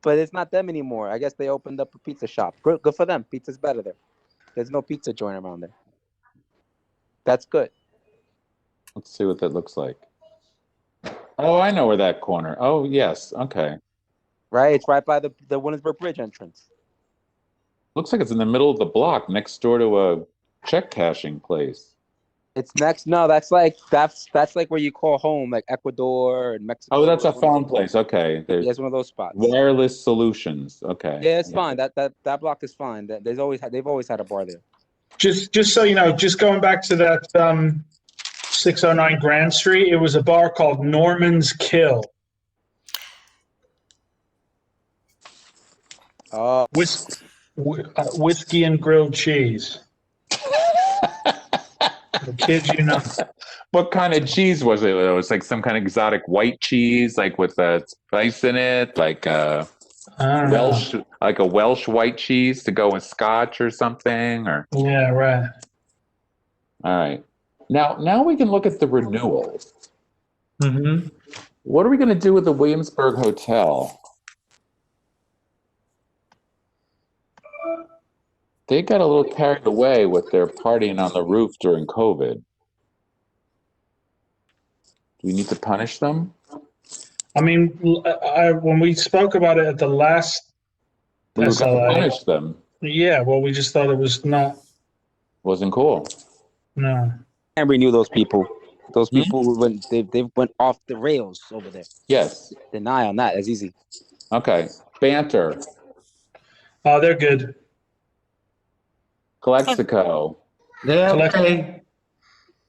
S5: But it's not them anymore. I guess they opened up a pizza shop. Good for them. Pizza's better there. There's no pizza joint around there. That's good.
S2: Let's see what that looks like. Oh, I know where that corner. Oh, yes. Okay.
S5: Right? It's right by the Williamsburg Bridge entrance.
S2: Looks like it's in the middle of the block, next door to a check cashing place.
S5: It's next. No, that's like where you call home, like Ecuador and Mexico.
S2: Oh, that's a phone place. Okay.
S5: Yeah,
S2: There's
S5: it's one of those spots.
S2: Wireless Solutions. Okay.
S5: Yeah, it's fine. That block is fine. They've always had a bar there.
S1: Just so you know, just going back to that 609 Grand Street, it was a bar called Norman's Kill.
S5: Oh,
S1: Whiskey and grilled cheese. The kid, you know.
S2: What kind of cheese was it? It was like some kind of exotic white cheese, like with spice in it, like
S1: I don't know.
S2: Welsh, like a Welsh white cheese to go with Scotch or something. Or
S1: Yeah, right.
S2: all right, now we can look at the renewals.
S3: Mm-hmm.
S2: What are we going to do with the Williamsburg Hotel? They got a little carried away with their partying on the roof during COVID. Do we need to punish them?
S1: I mean, when we spoke about it at the last
S2: We were going to
S1: SLA,
S2: punish them.
S1: yeah, well, we just thought it was not.
S2: Wasn't cool.
S1: No.
S5: can't renew those people. Those people they went off the rails over there.
S2: Yes.
S5: Deny on that. That's easy.
S2: Okay. Banter.
S1: Oh, they're good.
S2: Calexico.
S3: They're
S1: Collect-
S3: okay.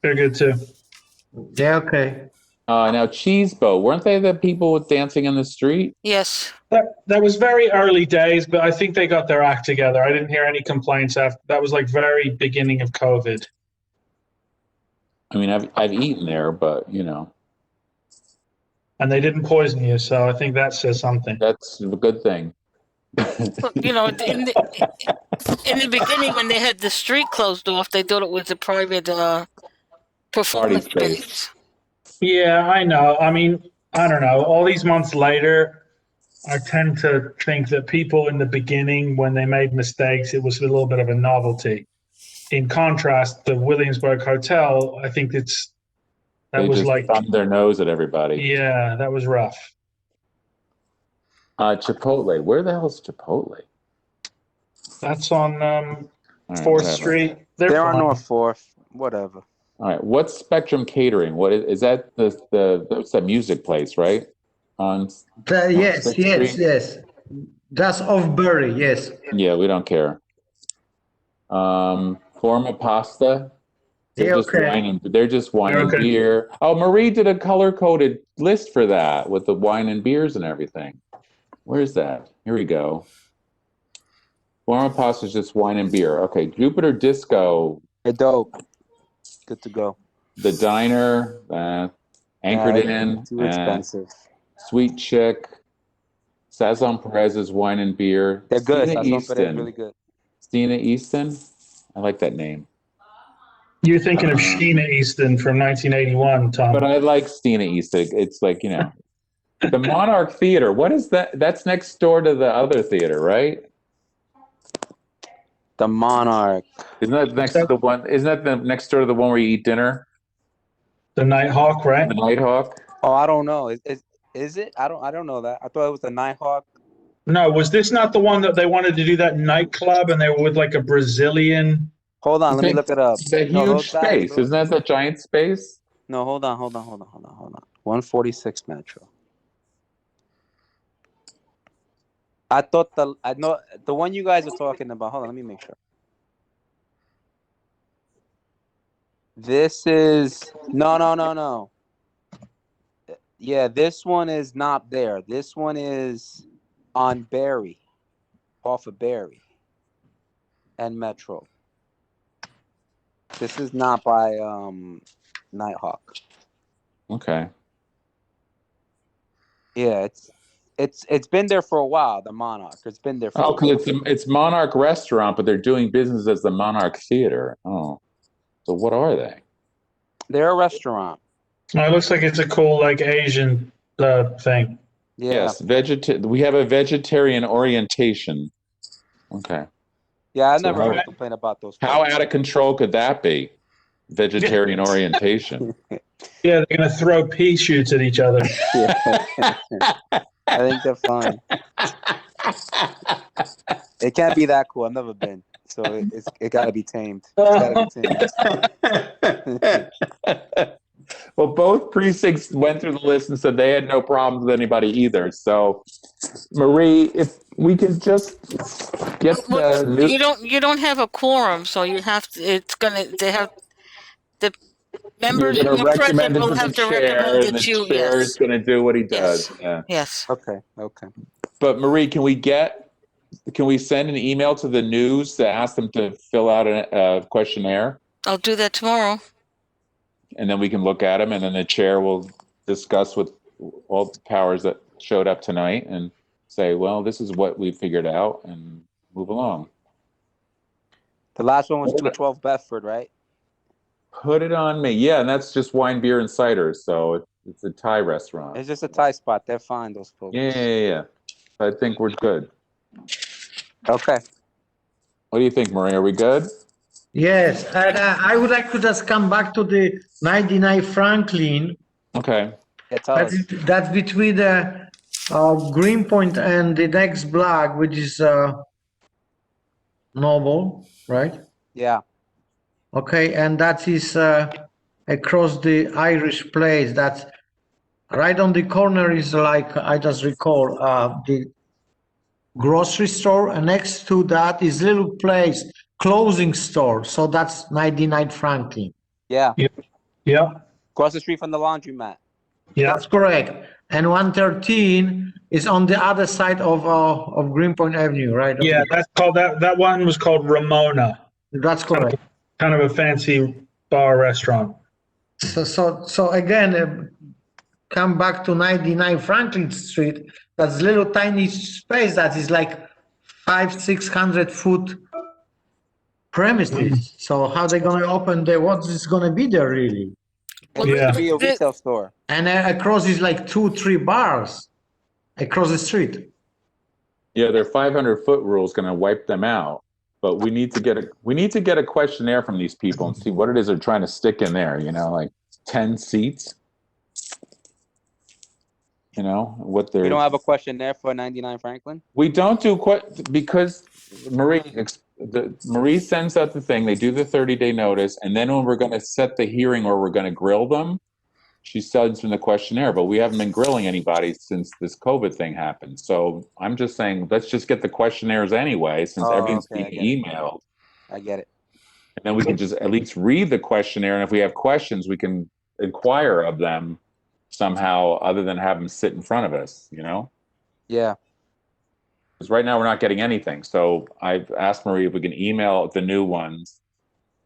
S1: They're good too.
S3: They're okay.
S2: Now Cheese Boat. Weren't they the people with dancing in the street?
S4: Yes.
S1: That was very early days, but I think they got their act together. I didn't hear any complaints after. That was like very beginning of COVID.
S2: I mean, I've eaten there, but you know,
S1: And they didn't poison you, so I think that says something.
S2: that's a good thing.
S4: Well, you know, in the beginning when they had the street closed off, they thought it was a private performance
S2: Party space.
S4: space.
S1: Yeah, I know. I mean, I don't know. All these months later, I tend to think that people in the beginning, when they made mistakes, it was a little bit of a novelty. In contrast, the Williamsburg Hotel, I think that
S2: They
S1: was
S2: just
S1: like,
S2: thumbed their nose at everybody.
S1: yeah, that was rough.
S2: Chipotle. Where the hell is Chipotle?
S1: That's on
S2: All right,
S1: 4th
S2: whatever.
S1: Street.
S5: They're on
S1: fine.
S5: North Fourth. Whatever.
S2: All right. What's Spectrum Catering? What is that? That's that music place, right? On
S3: Yes,
S2: Sixth
S3: yes,
S2: Street?
S3: yes. That's off Bury, yes.
S2: Yeah, we don't care. Forma Pasta. They're just
S3: okay.
S2: whining. They're just wine and
S1: Okay.
S2: beer. Oh, Marie did a color-coded list for that with the wine and beers and everything. Where's that? Here we go. Forma Pasta is just wine and beer. Okay, Jupiter Disco.
S5: They're dope. Good to go.
S2: The Diner, Anchored
S5: Nah,
S2: In,
S5: too expensive.
S2: Sweet Chick, Sazon Perez's Wine and Beer.
S5: They're good.
S2: Stina
S5: Sazon Perez
S2: Easton.
S5: really good.
S2: Stina Easton? I like that name.
S1: You're thinking of Sheena Easton from 1981, Tom.
S2: But I like Stina Easton. It's like, you know, the Monarch Theater. What is that? That's next door to the other theater, right?
S5: The Monarch.
S2: Isn't that next to the one? Isn't that the next door to the one where you eat dinner?
S1: The Nighthawk, right?
S2: The Nighthawk.
S5: Oh, I don't know. Is it? I don't know that. I thought it was the Nighthawk.
S1: No, was this not the one that they wanted to do that nightclub and they were with like a Brazilian?
S5: Hold on, let me look it up.
S2: The
S5: No,
S2: huge
S5: those guys-
S2: space. Isn't that the giant space?
S5: No, hold on. 146 Metro. I know the one you guys are talking about. Hold on, let me make sure. This is no. Yeah, this one is not there. This one is on Berry, off of Berry and Metro. This is not by Nighthawk.
S2: Okay.
S5: Yeah, it's been there for a while. The Monarch. It's been there for.
S2: Oh, because it's Monarch Restaurant, but they're doing business as the Monarch Theater. Oh, so what are they?
S5: They're a restaurant.
S1: Oh, it looks like it's a cool like Asian thing.
S5: Yeah.
S2: Yes, we have a vegetarian orientation. Okay.
S5: Yeah, I
S2: So
S5: never
S2: how-
S5: heard a complaint about those.
S2: How
S5: places.
S2: out of control could that be? Vegetarian orientation.
S1: Yeah, they're gonna throw pea shoots at each other.
S5: Yeah. I think they're fine. It can't be that cool. I've never been, so it got to be tamed. It's gotta be tamed.
S2: Well, both precincts went through the list and said they had no problems with anybody either. So, Marie, if we can just get the new.
S4: You don't have a quorum, so you have to. They have the members.
S2: You're
S4: The
S2: going to
S4: president
S2: recommend it
S4: will
S2: to the
S4: have to
S2: chair,
S4: recommend
S2: and
S4: that
S2: the
S4: you.
S2: chair is
S4: Yes.
S2: going to do what he does.
S4: Yes.
S2: Yeah.
S4: Yes.
S5: Okay.
S2: But Marie, can we send an email to the news to ask them to fill out a questionnaire,
S4: I'll do that tomorrow.
S2: and then we can look at them, and then the chair will discuss with all the powers that showed up tonight and say, well, this is what we figured out, and move along.
S5: The last one was 212 Bedford, right?
S2: Put it on me. Yeah, and that's just wine, beer, and cider. So it's a Thai restaurant.
S5: It's just a Thai spot. They're fine. Those folks.
S2: Yeah. I think we're good.
S5: Okay.
S2: What do you think, Marie? Are we good?
S3: Yes, and I would like to just come back to the 99 Franklin.
S2: Okay.
S5: Yeah, tell us.
S3: That's between the Greenpoint and the next block, which is Noble, right?
S5: Yeah.
S3: Okay, and that is across the Irish Place. That's right on the corner is like, I just recall, the grocery store, and next to that is little place, clothing store. So that's 99 Franklin.
S5: Yeah.
S1: Yeah,
S5: Across the street from the laundromat.
S1: yeah.
S3: That's correct. And 113 is on the other side of Greenpoint Avenue, right?
S1: Yeah, that's called that one was called Ramona.
S3: That's correct.
S1: Kind of a fancy bar restaurant.
S3: So again, come back to 99 Franklin Street. That's little tiny space that is like 500-600 foot premises. So how they gonna open there? What is gonna be there really?
S5: It
S1: Yeah.
S5: used to be a retail store.
S3: And across is like 2-3 bars across the street.
S2: Yeah, their 500-foot rule is going to wipe them out. But we need to get a questionnaire from these people and see what it is they're trying to stick in there. You know, like 10 seats. You know what they're.
S5: We don't have a questionnaire for 99 Franklin.
S2: We don't do because Marie sends out the thing. They do the 30-day notice, and then when we're going to set the hearing or we're going to grill them, she sends them the questionnaire. But we haven't been grilling anybody since this COVID thing happened. So I'm just saying, let's just get the questionnaires anyway, since everything's
S5: okay,
S2: being emailed,
S5: I get it.
S2: and then we can just at least read the questionnaire. And if we have questions, we can inquire of them somehow, other than have them sit in front of us. You know.
S5: Yeah.
S2: Because right now we're not getting anything. So I've asked Marie if we can email the new ones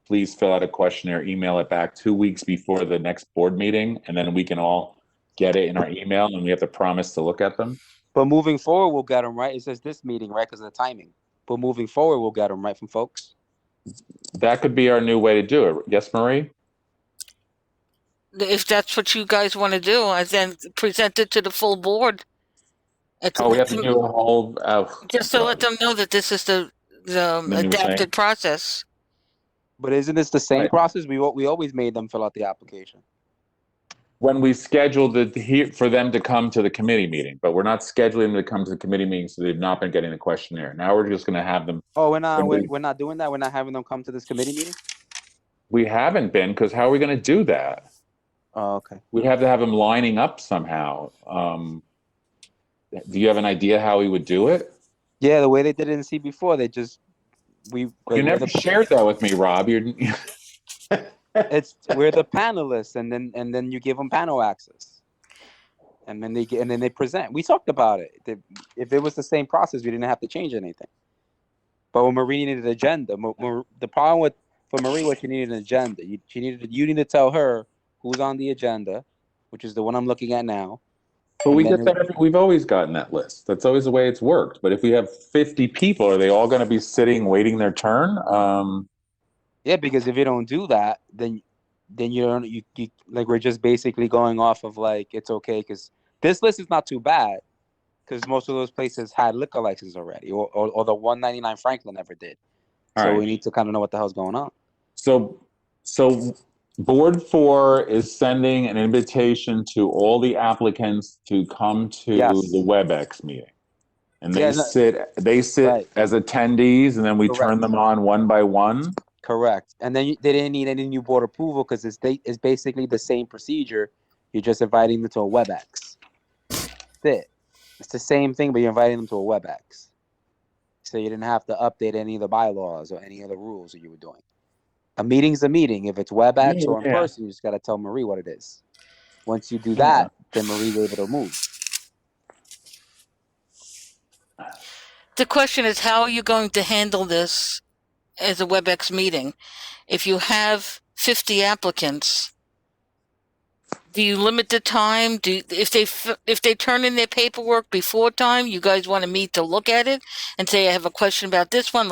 S2: please fill out a questionnaire, email it back 2 weeks before the next board meeting, and then we can all get it in our email, and we have to promise to look at them.
S5: But moving forward, we'll get them right. It says this meeting, right, because of the timing. But moving forward, we'll get them right from folks.
S2: That could be our new way to do it. Yes, Marie?
S4: If that's what you guys want to do, I then present it to the full board.
S2: Oh, we have to do a whole.
S4: Just to let them know that this is the
S2: new
S4: adapted
S2: thing.
S4: process.
S5: But isn't this the same
S2: Right.
S5: process? We always made them fill out the application.
S2: When we scheduled for them to come to the committee meeting, but we're not scheduling them to come to the committee meeting, so they've not been getting the questionnaire. Now we're just going to have them.
S5: Oh, we're not
S2: When we-
S5: we're not doing that. We're not having them come to this committee meeting.
S2: We haven't been, because how are we going to do that?
S5: Oh, okay.
S2: We have to have them lining up somehow. Do you have an idea how we would do it?
S5: Yeah, the way they did it in C before, they just
S2: You never shared that with me, Rob. We're
S5: the panelists, and then you give them panel access, and then they present. We talked about it. If it was the same process, we didn't have to change anything. But when Marie needed an agenda, the problem for Marie was she needed an agenda. You need to tell her who's on the agenda, which is the one I'm looking at now.
S2: But we get that. We've always gotten that list. That's always the way it's worked. But if we have 50 people, are they all going to be sitting waiting their turn?
S5: Yeah, because if you don't do that, then you like, we're just basically going off of like, it's okay because this list is not too bad because most of those places had liquor licenses already, or the 199 Franklin never did. So
S2: All right.
S5: we need to kind of know what the hell's going on.
S2: So Board 4 is sending an invitation to all the applicants to come to
S5: Yes.
S2: the WebEx meeting. And they
S5: Yeah,
S2: sit
S5: right.
S2: as attendees, and then we
S5: Correct.
S2: turn them on one by one.
S5: Correct. And then they didn't need any new board approval because it's basically the same procedure. You're just inviting them to a WebEx. That's it. It's the same thing, but you're inviting them to a WebEx. So you didn't have to update any of the bylaws or any of the rules that you were doing. A meeting's a meeting. If it's WebEx or in
S2: Yeah.
S5: person, you just got to tell Marie what it is. Once you do that, then Marie's able to move.
S4: The question is, how are you going to handle this as a WebEx meeting? If you have 50 applicants, do you limit the time? If they turn in their paperwork before time, you guys want to meet to look at it and say, I have a question about this one.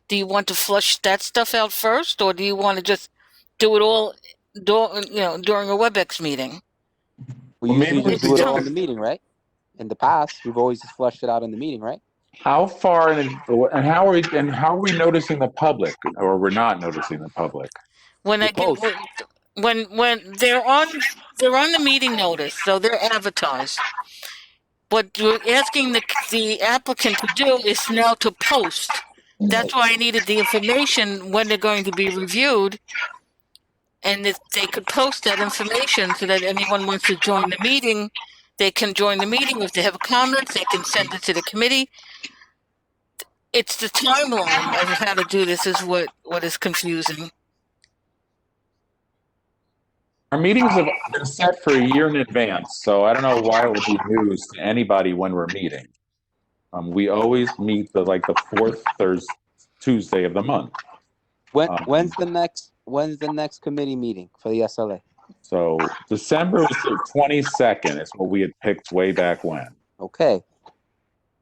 S4: Do you want to flush that stuff out first, or do you want to just do it all during a WebEx meeting?
S5: We
S2: Well,
S5: usually
S2: maybe we
S5: just do
S2: could
S5: it
S2: get
S5: all in
S2: the-
S5: the meeting, right? In the past, we've always just flushed it out in the meeting, right?
S2: How far and how are we noticing the public, or we're not noticing the public?
S4: When
S5: We
S4: I get
S5: post.
S4: when they're on the meeting notice, so they're advertised. What we're asking the applicant to do is now to post. That's why I needed the information when they're going to be reviewed, and if they could post that information so that anyone wants to join the meeting, they can join the meeting. If they have comments, they can send it to the committee. It's the timeline of how to do this is what is confusing.
S2: Our meetings have been set for a year in advance, so I don't know why it would be news to anybody when we're meeting. We always meet the fourth Tuesday of the month.
S5: When's the next committee meeting for the SLA?
S2: So December was the 22nd. Is what we had picked way back when.
S5: Okay.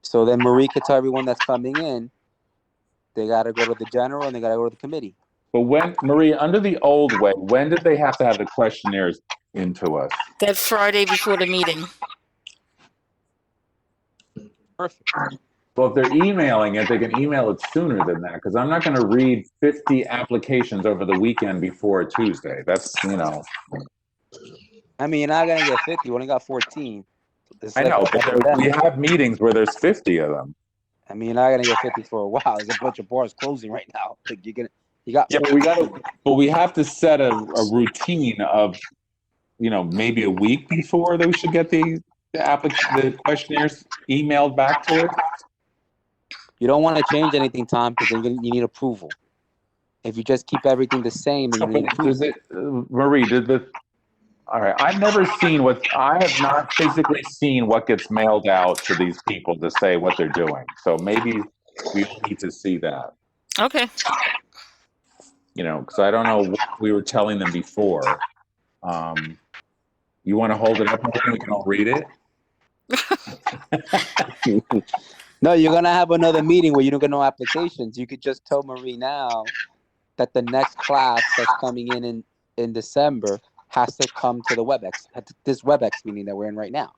S5: So then Marie could tell everyone that's coming in, they got to go to the general and they got to go to the committee.
S2: But when, Marie, under the old way, when did they have to have the questionnaires into us?
S4: That Friday before the meeting.
S5: Perfect.
S2: Well, if they're emailing it, they can email it sooner than that, because I'm not going to read 50 applications over the weekend before a Tuesday. That's,
S5: I mean, you're not going to get 50. We only got 14.
S2: I know, but we have meetings where there's 50 of them.
S5: I mean, you're not going to get 50 for a while. There's a bunch of bars closing right now. Like you got.
S2: Yeah, but we have to set a routine of, maybe a week before they should get the questionnaires emailed back to us.
S5: You don't want to change anything, Tom, because then you need approval. If you just keep everything the same, then you need approval.
S2: Marie, all right, I have not physically seen what gets mailed out to these people to say what they're doing. So maybe we need to see that.
S4: Okay.
S2: because I don't know what we were telling them before. You want to hold it up and we can all read it?
S5: No, you're gonna have another meeting where you don't get no applications. You could just tell Marie now that the next class that's coming in December has to come to the WebEx, at this WebEx meeting that we're in right now.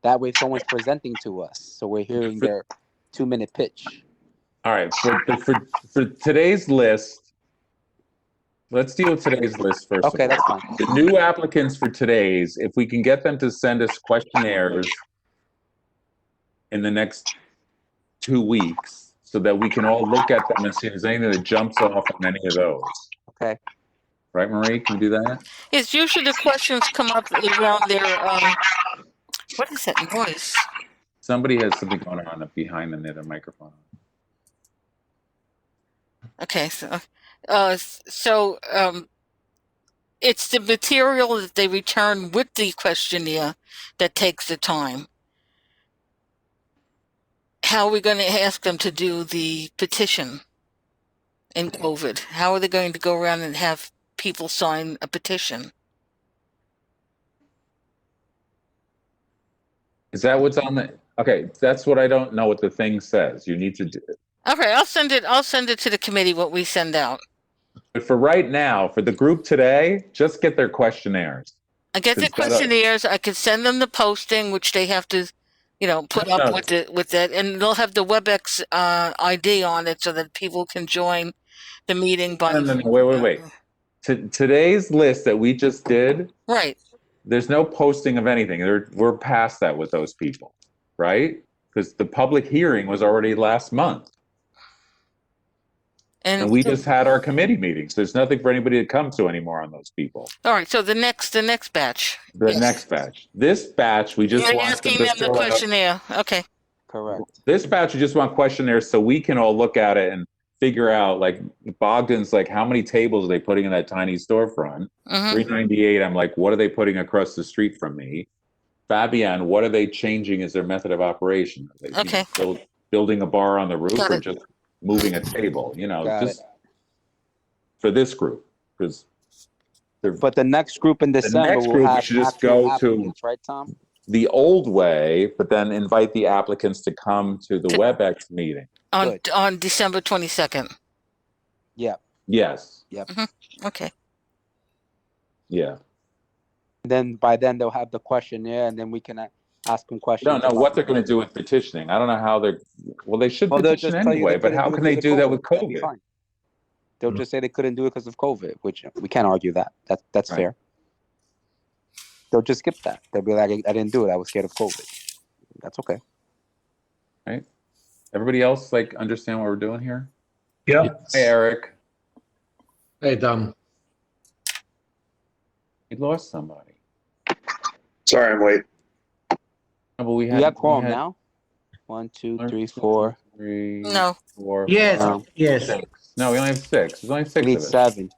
S5: That way, someone's presenting to us, so we're hearing their 2-minute pitch.
S2: All right, for today's list, let's deal with today's list first.
S5: Okay, that's fine.
S2: The new applicants for today's, if we can get them to send us questionnaires in the next 2 weeks, so that we can all look at them and see if there's anything that jumps off on any of those.
S5: Okay.
S2: Right, Marie? Can you do that?
S4: It's usually the questions come up around their, what is that noise?
S2: Somebody has something going on behind them near the microphone.
S4: Okay, so it's the material that they return with the questionnaire that takes the time. How are we going to ask them to do the petition in COVID? How are they going to go around and have people sign a petition?
S2: Is that what's on the? Okay, that's what I don't know what the thing says. You need to do it.
S4: Okay, I'll send it to the committee what we send out.
S2: But for right now, for the group today, just get their questionnaires.
S4: I get the questionnaires. I could send them the posting, which they have to, put up with it, and they'll have the WebEx ID on it so that people can join the meeting. By
S2: No, wait. Today's list that we just did.
S4: Right.
S2: There's no posting of anything. We're past that with those people, right? Because the public hearing was already last month. And we just had our committee meetings. There's nothing for anybody to come to anymore on those people.
S4: All right. So the next batch.
S2: Next batch. This batch, we just
S4: You're
S2: want
S4: asking them the questionnaire. Okay.
S5: Correct.
S2: This batch, we just want questionnaires so we can all look at it and figure out, like, Bogdan's like, how many tables are they putting in that tiny storefront? 398, I'm like, what are they putting across the street from me? Fabian, what are they changing as their method of operation? Are they building a bar on the roof or just moving a table? Just for this group.
S5: But the next group in December
S2: we should just go to
S5: right, Tom?
S2: the old way, but then invite the applicants to come to the WebEx meeting.
S4: On December 22nd.
S5: Yeah.
S2: Yes.
S5: Yep.
S4: Okay.
S2: Yeah.
S5: Then by then they'll have the questionnaire, and then we can ask them questions.
S2: I don't know what they're going to do with petitioning. I don't know how they should petition anyway, but how can they do that with COVID?
S5: They'll just say they couldn't do it because of COVID, which we can't argue that. That's fair. They'll just skip that. They'll be like, I didn't do it. I was scared of COVID. That's okay.
S2: Right. Everybody else understand what we're doing here?
S1: Yeah.
S2: Hey, Eric.
S3: Hey, Dom.
S2: We lost somebody.
S6: Sorry, I'm late.
S2: No, but we
S5: have quorum now. 1, 2, 3, 4.
S2: 3,
S4: No.
S2: 4.
S3: Yes.
S5: No.
S3: Yes.
S2: 6. No, we only have 6. There's only 6
S5: We need
S2: of us.
S5: 7.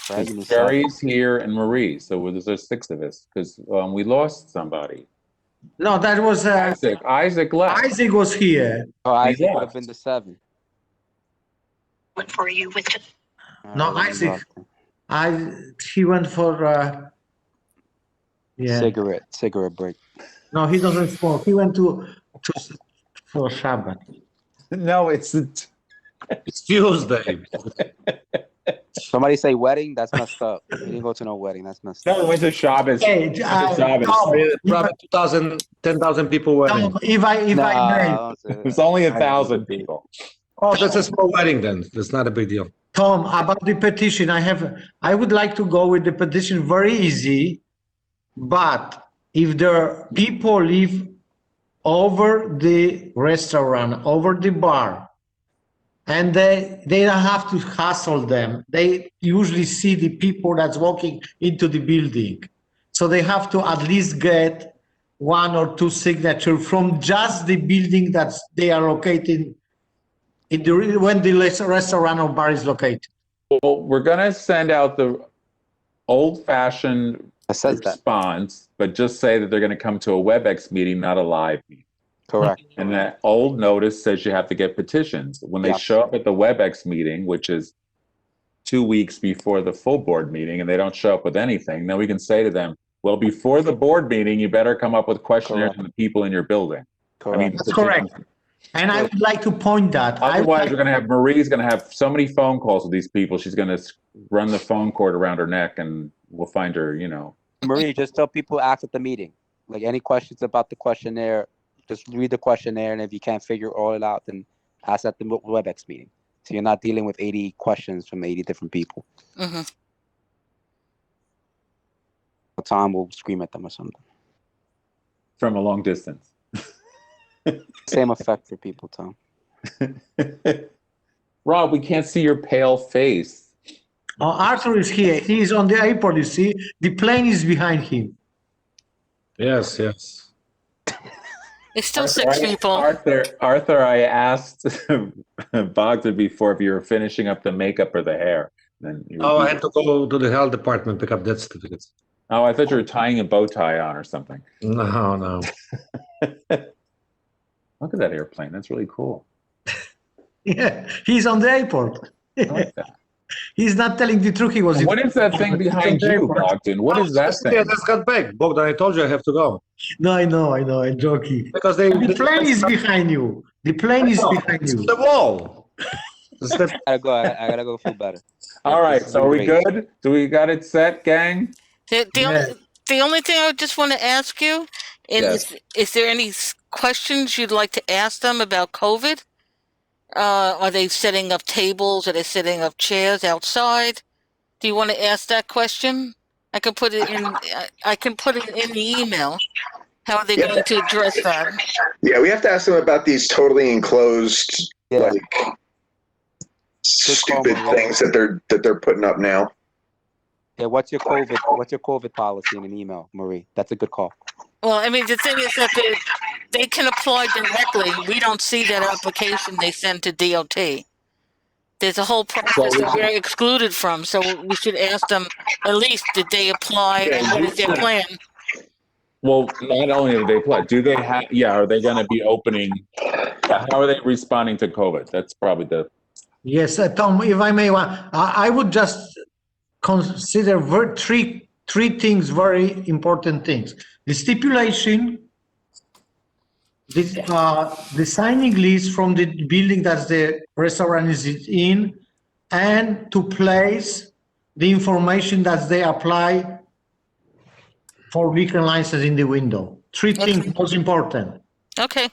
S5: Right?
S2: Jerry's here and Marie, so there's 6 of us because we lost somebody.
S3: No, that was
S2: Isaac. Isaac left.
S3: Isaac was here.
S5: Oh, Isaac would
S2: left.
S5: have been the 7.
S7: What for you with
S3: No, Isaac. He went for
S5: cigarette break.
S3: No, he doesn't smoke. He went for Shabbat.
S2: No, it's
S3: Tuesday.
S5: Somebody say wedding? That's messed up. You didn't go to no wedding. That's messed up.
S2: No, it went to Shabbos.
S3: Hey,
S2: Shabbos.
S3: Probably 10,000 people wedding. If I may.
S2: It's only 1,000 people.
S3: Oh, that's a small wedding then. That's not a big deal. Tom, about the petition, I would like to go with the petition very easy, but if the people live over the restaurant, over the bar, and they don't have to hassle them, they usually see the people that's walking into the building. So they have to at least get 1 or 2 signatures from just the building that they are located when the restaurant or bar is located.
S2: Well, we're going to send out the old-fashioned response, but just say that they're going to come to a WebEx meeting, not a live meeting.
S5: Correct.
S2: And that old notice says you have to get petitions. When they
S5: Yeah.
S2: show up at the WebEx meeting, which is 2 weeks before the full board meeting, and they don't show up with anything, then we can say to them, well, before the board meeting, you better come up with questionnaires
S5: Correct.
S2: from the people in your building.
S5: Correct.
S2: I mean,
S3: That's correct. And I would like to point that.
S2: Otherwise, we're going to have Marie's going to have so many phone calls with these people. She's going to run the phone cord around her neck, and we'll find her.
S5: Marie, just tell people ask at the meeting. Like any questions about the questionnaire, just read the questionnaire, and if you can't figure all it out, then ask at the WebEx meeting. So you're not dealing with 80 questions from 80 different people.
S4: Mm-hmm.
S5: Tom will scream at them or something.
S2: from a long distance.
S5: Same effect for people, Tom.
S2: Rob, we can't see your pale face.
S3: Oh, Arthur is here. He is on the airport, you see. The plane is behind him.
S8: Yes, yes.
S4: It's still six people.
S2: Arthur, I asked Bogdan before if you were finishing up the makeup or the hair. Then
S8: I had to go to the health department pick up death certificates.
S2: Oh, I thought you were tying a bow tie on or something.
S8: No.
S2: Look at that airplane. That's really cool.
S3: Yeah, he's on the airport.
S2: I like that.
S3: He's not telling the truth. He was.
S2: What is that thing behind you, Bogdan? What is that thing?
S8: Yeah, that's got back. Bogdan, I told you I have to go.
S3: No, I know. I'm joking.
S8: Because
S3: The plane is behind you. The plane is behind
S8: It's
S3: you.
S8: the wall. It's the-
S5: I gotta go feel better.
S2: All right,
S5: This is
S2: so are we
S5: great.
S2: good? Do we got it set, gang?
S4: The only thing I would just want to ask you is there any questions you'd like to ask them about COVID? Are they setting up tables? Are they setting up chairs outside? Do you want to ask that question? I can put it in. I can put it in the email. How are they going to address that?
S6: Yeah, we have to ask them about these totally enclosed,
S5: Yeah.
S6: like stupid
S5: Maria.
S6: things that they're putting up now.
S5: Yeah, what's your COVID policy in an email, Marie? That's a good call.
S4: Well, I mean, the thing is that they can apply directly. We don't see that application they send to DOT. There's a whole process that we're excluded from, so we should ask them at least, did they apply and what is their plan?
S2: Well, not only do they apply, do they have, are they going to be opening, how are they responding to COVID? That's probably the...
S3: Yes, Tom, if I may, I would just consider three things, very important things. The stipulation, the signing list from the building that the restaurant is in, and to place the information that they apply for liquor license in the window. Three things most important.
S4: Okay.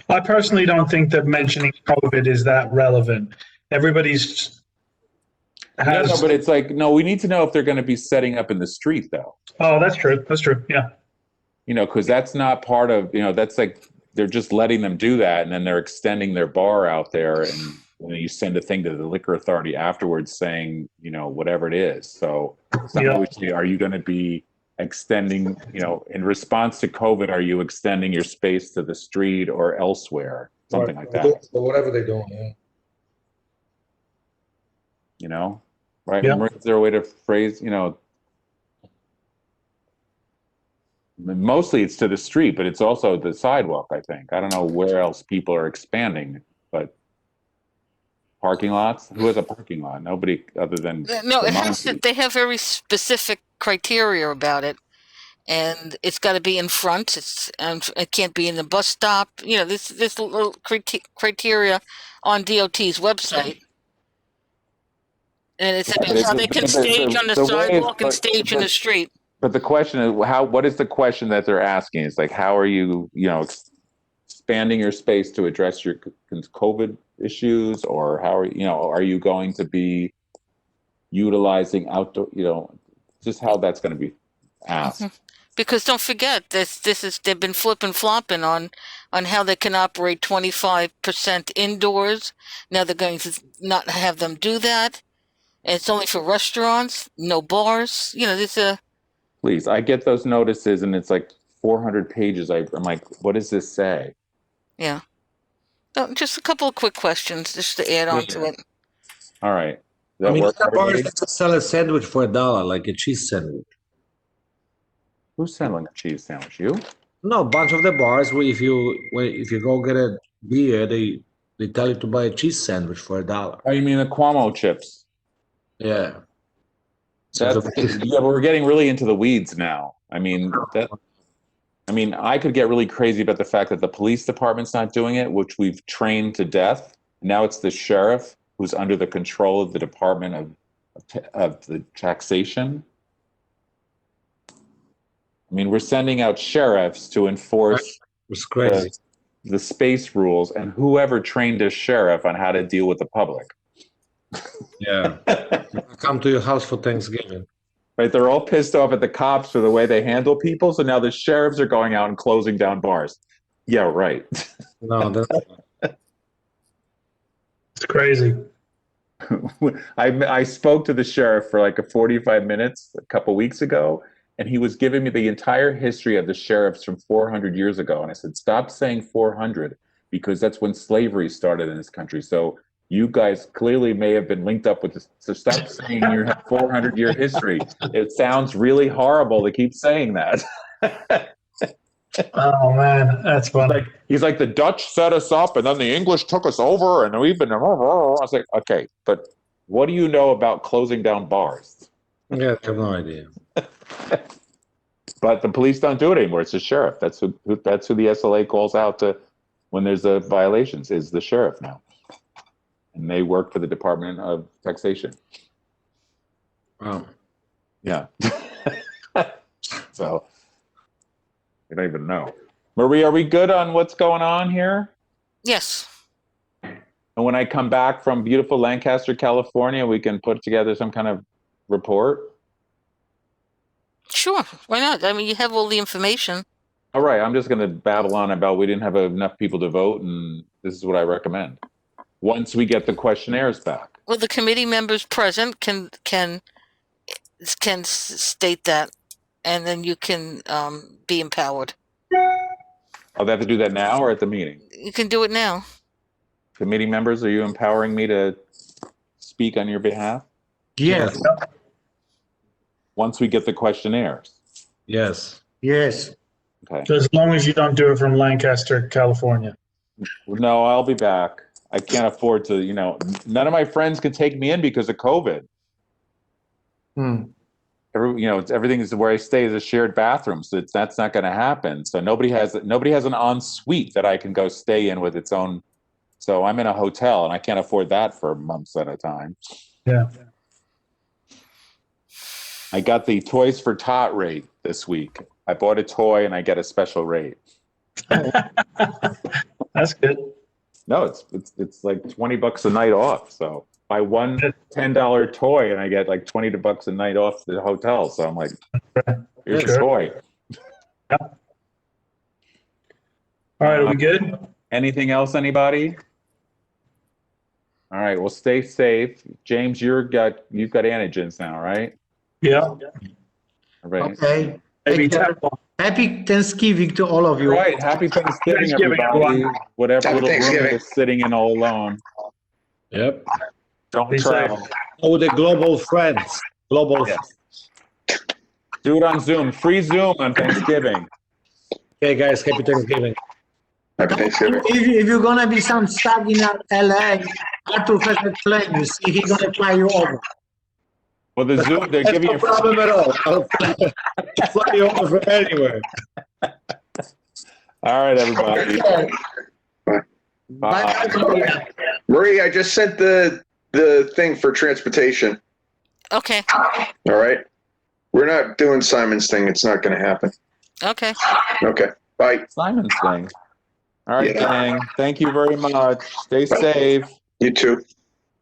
S1: I personally don't think that mentioning COVID is that relevant. Everybody's has.
S2: No, but it's like, no, we need to know if they're going to be setting up in the street, though.
S1: Oh, that's true. That's true. Yeah.
S2: Because that's not part of, that's like, they're just letting them do that, and then they're extending their bar out there, and you send a thing to the liquor authority afterwards saying, whatever it is. So are you going to be extending, in response to COVID, are you extending your space to the street or elsewhere? Something like that.
S8: So whatever they're doing, yeah.
S2: Right?
S1: Yeah.
S2: Is there a way to phrase, mostly it's to the street, but it's also the sidewalk, I think. I don't know where else people are expanding, but parking lots? Who has a parking lot? Nobody other than...
S4: No, they have very specific criteria about it. And it's got to be in front. It can't be in the bus stop. This little criteria on DOT's website. And it's about how they can stage on the sidewalk and stage in the street.
S2: But the question is, what is the question that they're asking? It's like, how are you, expanding your space to address your COVID issues, or how are you going to be utilizing outdoor, just how that's going to be asked.
S4: Mm-hmm. Because don't forget, they've been flopping on how they can operate 25% indoors. Now they're going to not have them do that. And it's only for restaurants, no bars. There's a...
S2: Please, I get those notices and it's like 400 pages. I'm like, what does this say?
S4: Yeah. So just a couple of quick questions just to add on to it.
S2: All right.
S8: Bars sell a sandwich for $1, like a cheese sandwich.
S2: Who's selling a cheese sandwich? You?
S8: No, bunch of the bars. If you go get a beer, they tell you to buy a cheese sandwich for $1.
S2: Oh, you mean the Cuomo chips?
S8: Yeah.
S2: That's, yeah, but we're getting really into the weeds now. I mean, I could get really crazy about the fact that the police department's not doing it, which we've trained to death. Now it's the sheriff who's under the control of the Department of the taxation. I mean, we're sending out sheriffs to enforce
S8: It's crazy.
S2: the space rules, and whoever trained a sheriff on how to deal with the public.
S8: Yeah. Come to your house for Thanksgiving.
S2: Right, they're all pissed off at the cops for the way they handle people, so now the sheriffs are going out and closing down bars. Yeah, right.
S8: No,
S1: It's crazy.
S2: I spoke to the sheriff for like 45 minutes a couple weeks ago, and he was giving me the entire history of the sheriffs from 400 years ago. And I said, stop saying 400, because that's when slavery started in this country. So you guys clearly may have been linked up with this. So stop saying you have 400-year history. It sounds really horrible to keep saying that.
S1: Oh man, that's funny.
S2: He's like, the Dutch set us up and then the English took us over and we've been, I was like, okay, but what do you know about closing down bars?
S8: yeah, I have no idea.
S2: But the police don't do it anymore. It's the sheriff. That's who the SLA calls out to when there's a violations, is the sheriff now. And they work for the Department of Taxation.
S8: Wow.
S2: Yeah. So I don't even know. Marie, are we good on what's going on here?
S4: Yes.
S2: And when I come back from beautiful Lancaster, California, we can put together some kind of report?
S4: Sure. Why not? I mean, you have all the information.
S2: All right, I'm just going to babble on about we didn't have enough people to vote, and this is what I recommend. Once we get the questionnaires back.
S4: Well, the committee members present can state that, and then you can be empowered.
S2: Oh, they have to do that now or at the meeting?
S4: You can do it now.
S2: Committee members, are you empowering me to speak on your behalf?
S3: Yes,
S2: Once we get the questionnaires.
S8: Yes.
S3: yes.
S2: Okay.
S1: As long as you don't do it from Lancaster, California.
S2: No, I'll be back. I can't afford to, none of my friends can take me in because of COVID. Everything is where I stay is a shared bathroom, so that's not going to happen. So nobody has an ensuite that I can go stay in with its own. So I'm in a hotel and I can't afford that for months at a time.
S1: Yeah.
S2: I got the Toys for Tot rate this week. I bought a toy and I get a special rate.
S1: That's good.
S2: No, it's like $20 a night off. So buy one $10 toy and I get like $20 a night off the hotel. So I'm like, here's a toy.
S1: Yeah. All right, are we good?
S2: Anything else, anybody? All right, well, stay safe. James, you've got antigens now, right?
S1: Yeah.
S2: All right.
S3: Okay.
S1: Maybe
S3: Happy Thanksgiving to all of you.
S2: Right. Happy Thanksgiving,
S1: Thanksgiving,
S2: everybody.
S1: everyone.
S2: Whatever
S6: Happy
S2: little room
S6: Thanksgiving.
S2: you're sitting in all alone.
S8: Yep.
S2: Don't
S1: Be
S2: travel.
S1: safe.
S8: Oh, the global friends. Global.
S2: Yeah. Do it on Zoom. Free Zoom on Thanksgiving.
S8: Okay, guys. Happy Thanksgiving.
S6: Happy Thanksgiving.
S3: If you're gonna be some stuck in LA, Arthur has a plane. You see, he's gonna fly you over.
S2: Well, the Zoom, they're
S8: That's
S2: giving
S8: no
S2: you.
S8: problem at all. I'll fly you over from anywhere.
S2: All right, everybody.
S3: Bye.
S2: Bye.
S6: Marie, I just sent the thing for transportation.
S4: Okay.
S6: All right. We're not doing Simon's thing. It's not going to happen.
S4: Okay.
S6: Okay. Bye.
S2: Simon's thing. All right,
S6: Yeah.
S2: gang. Thank you very much. Stay safe.
S6: You too.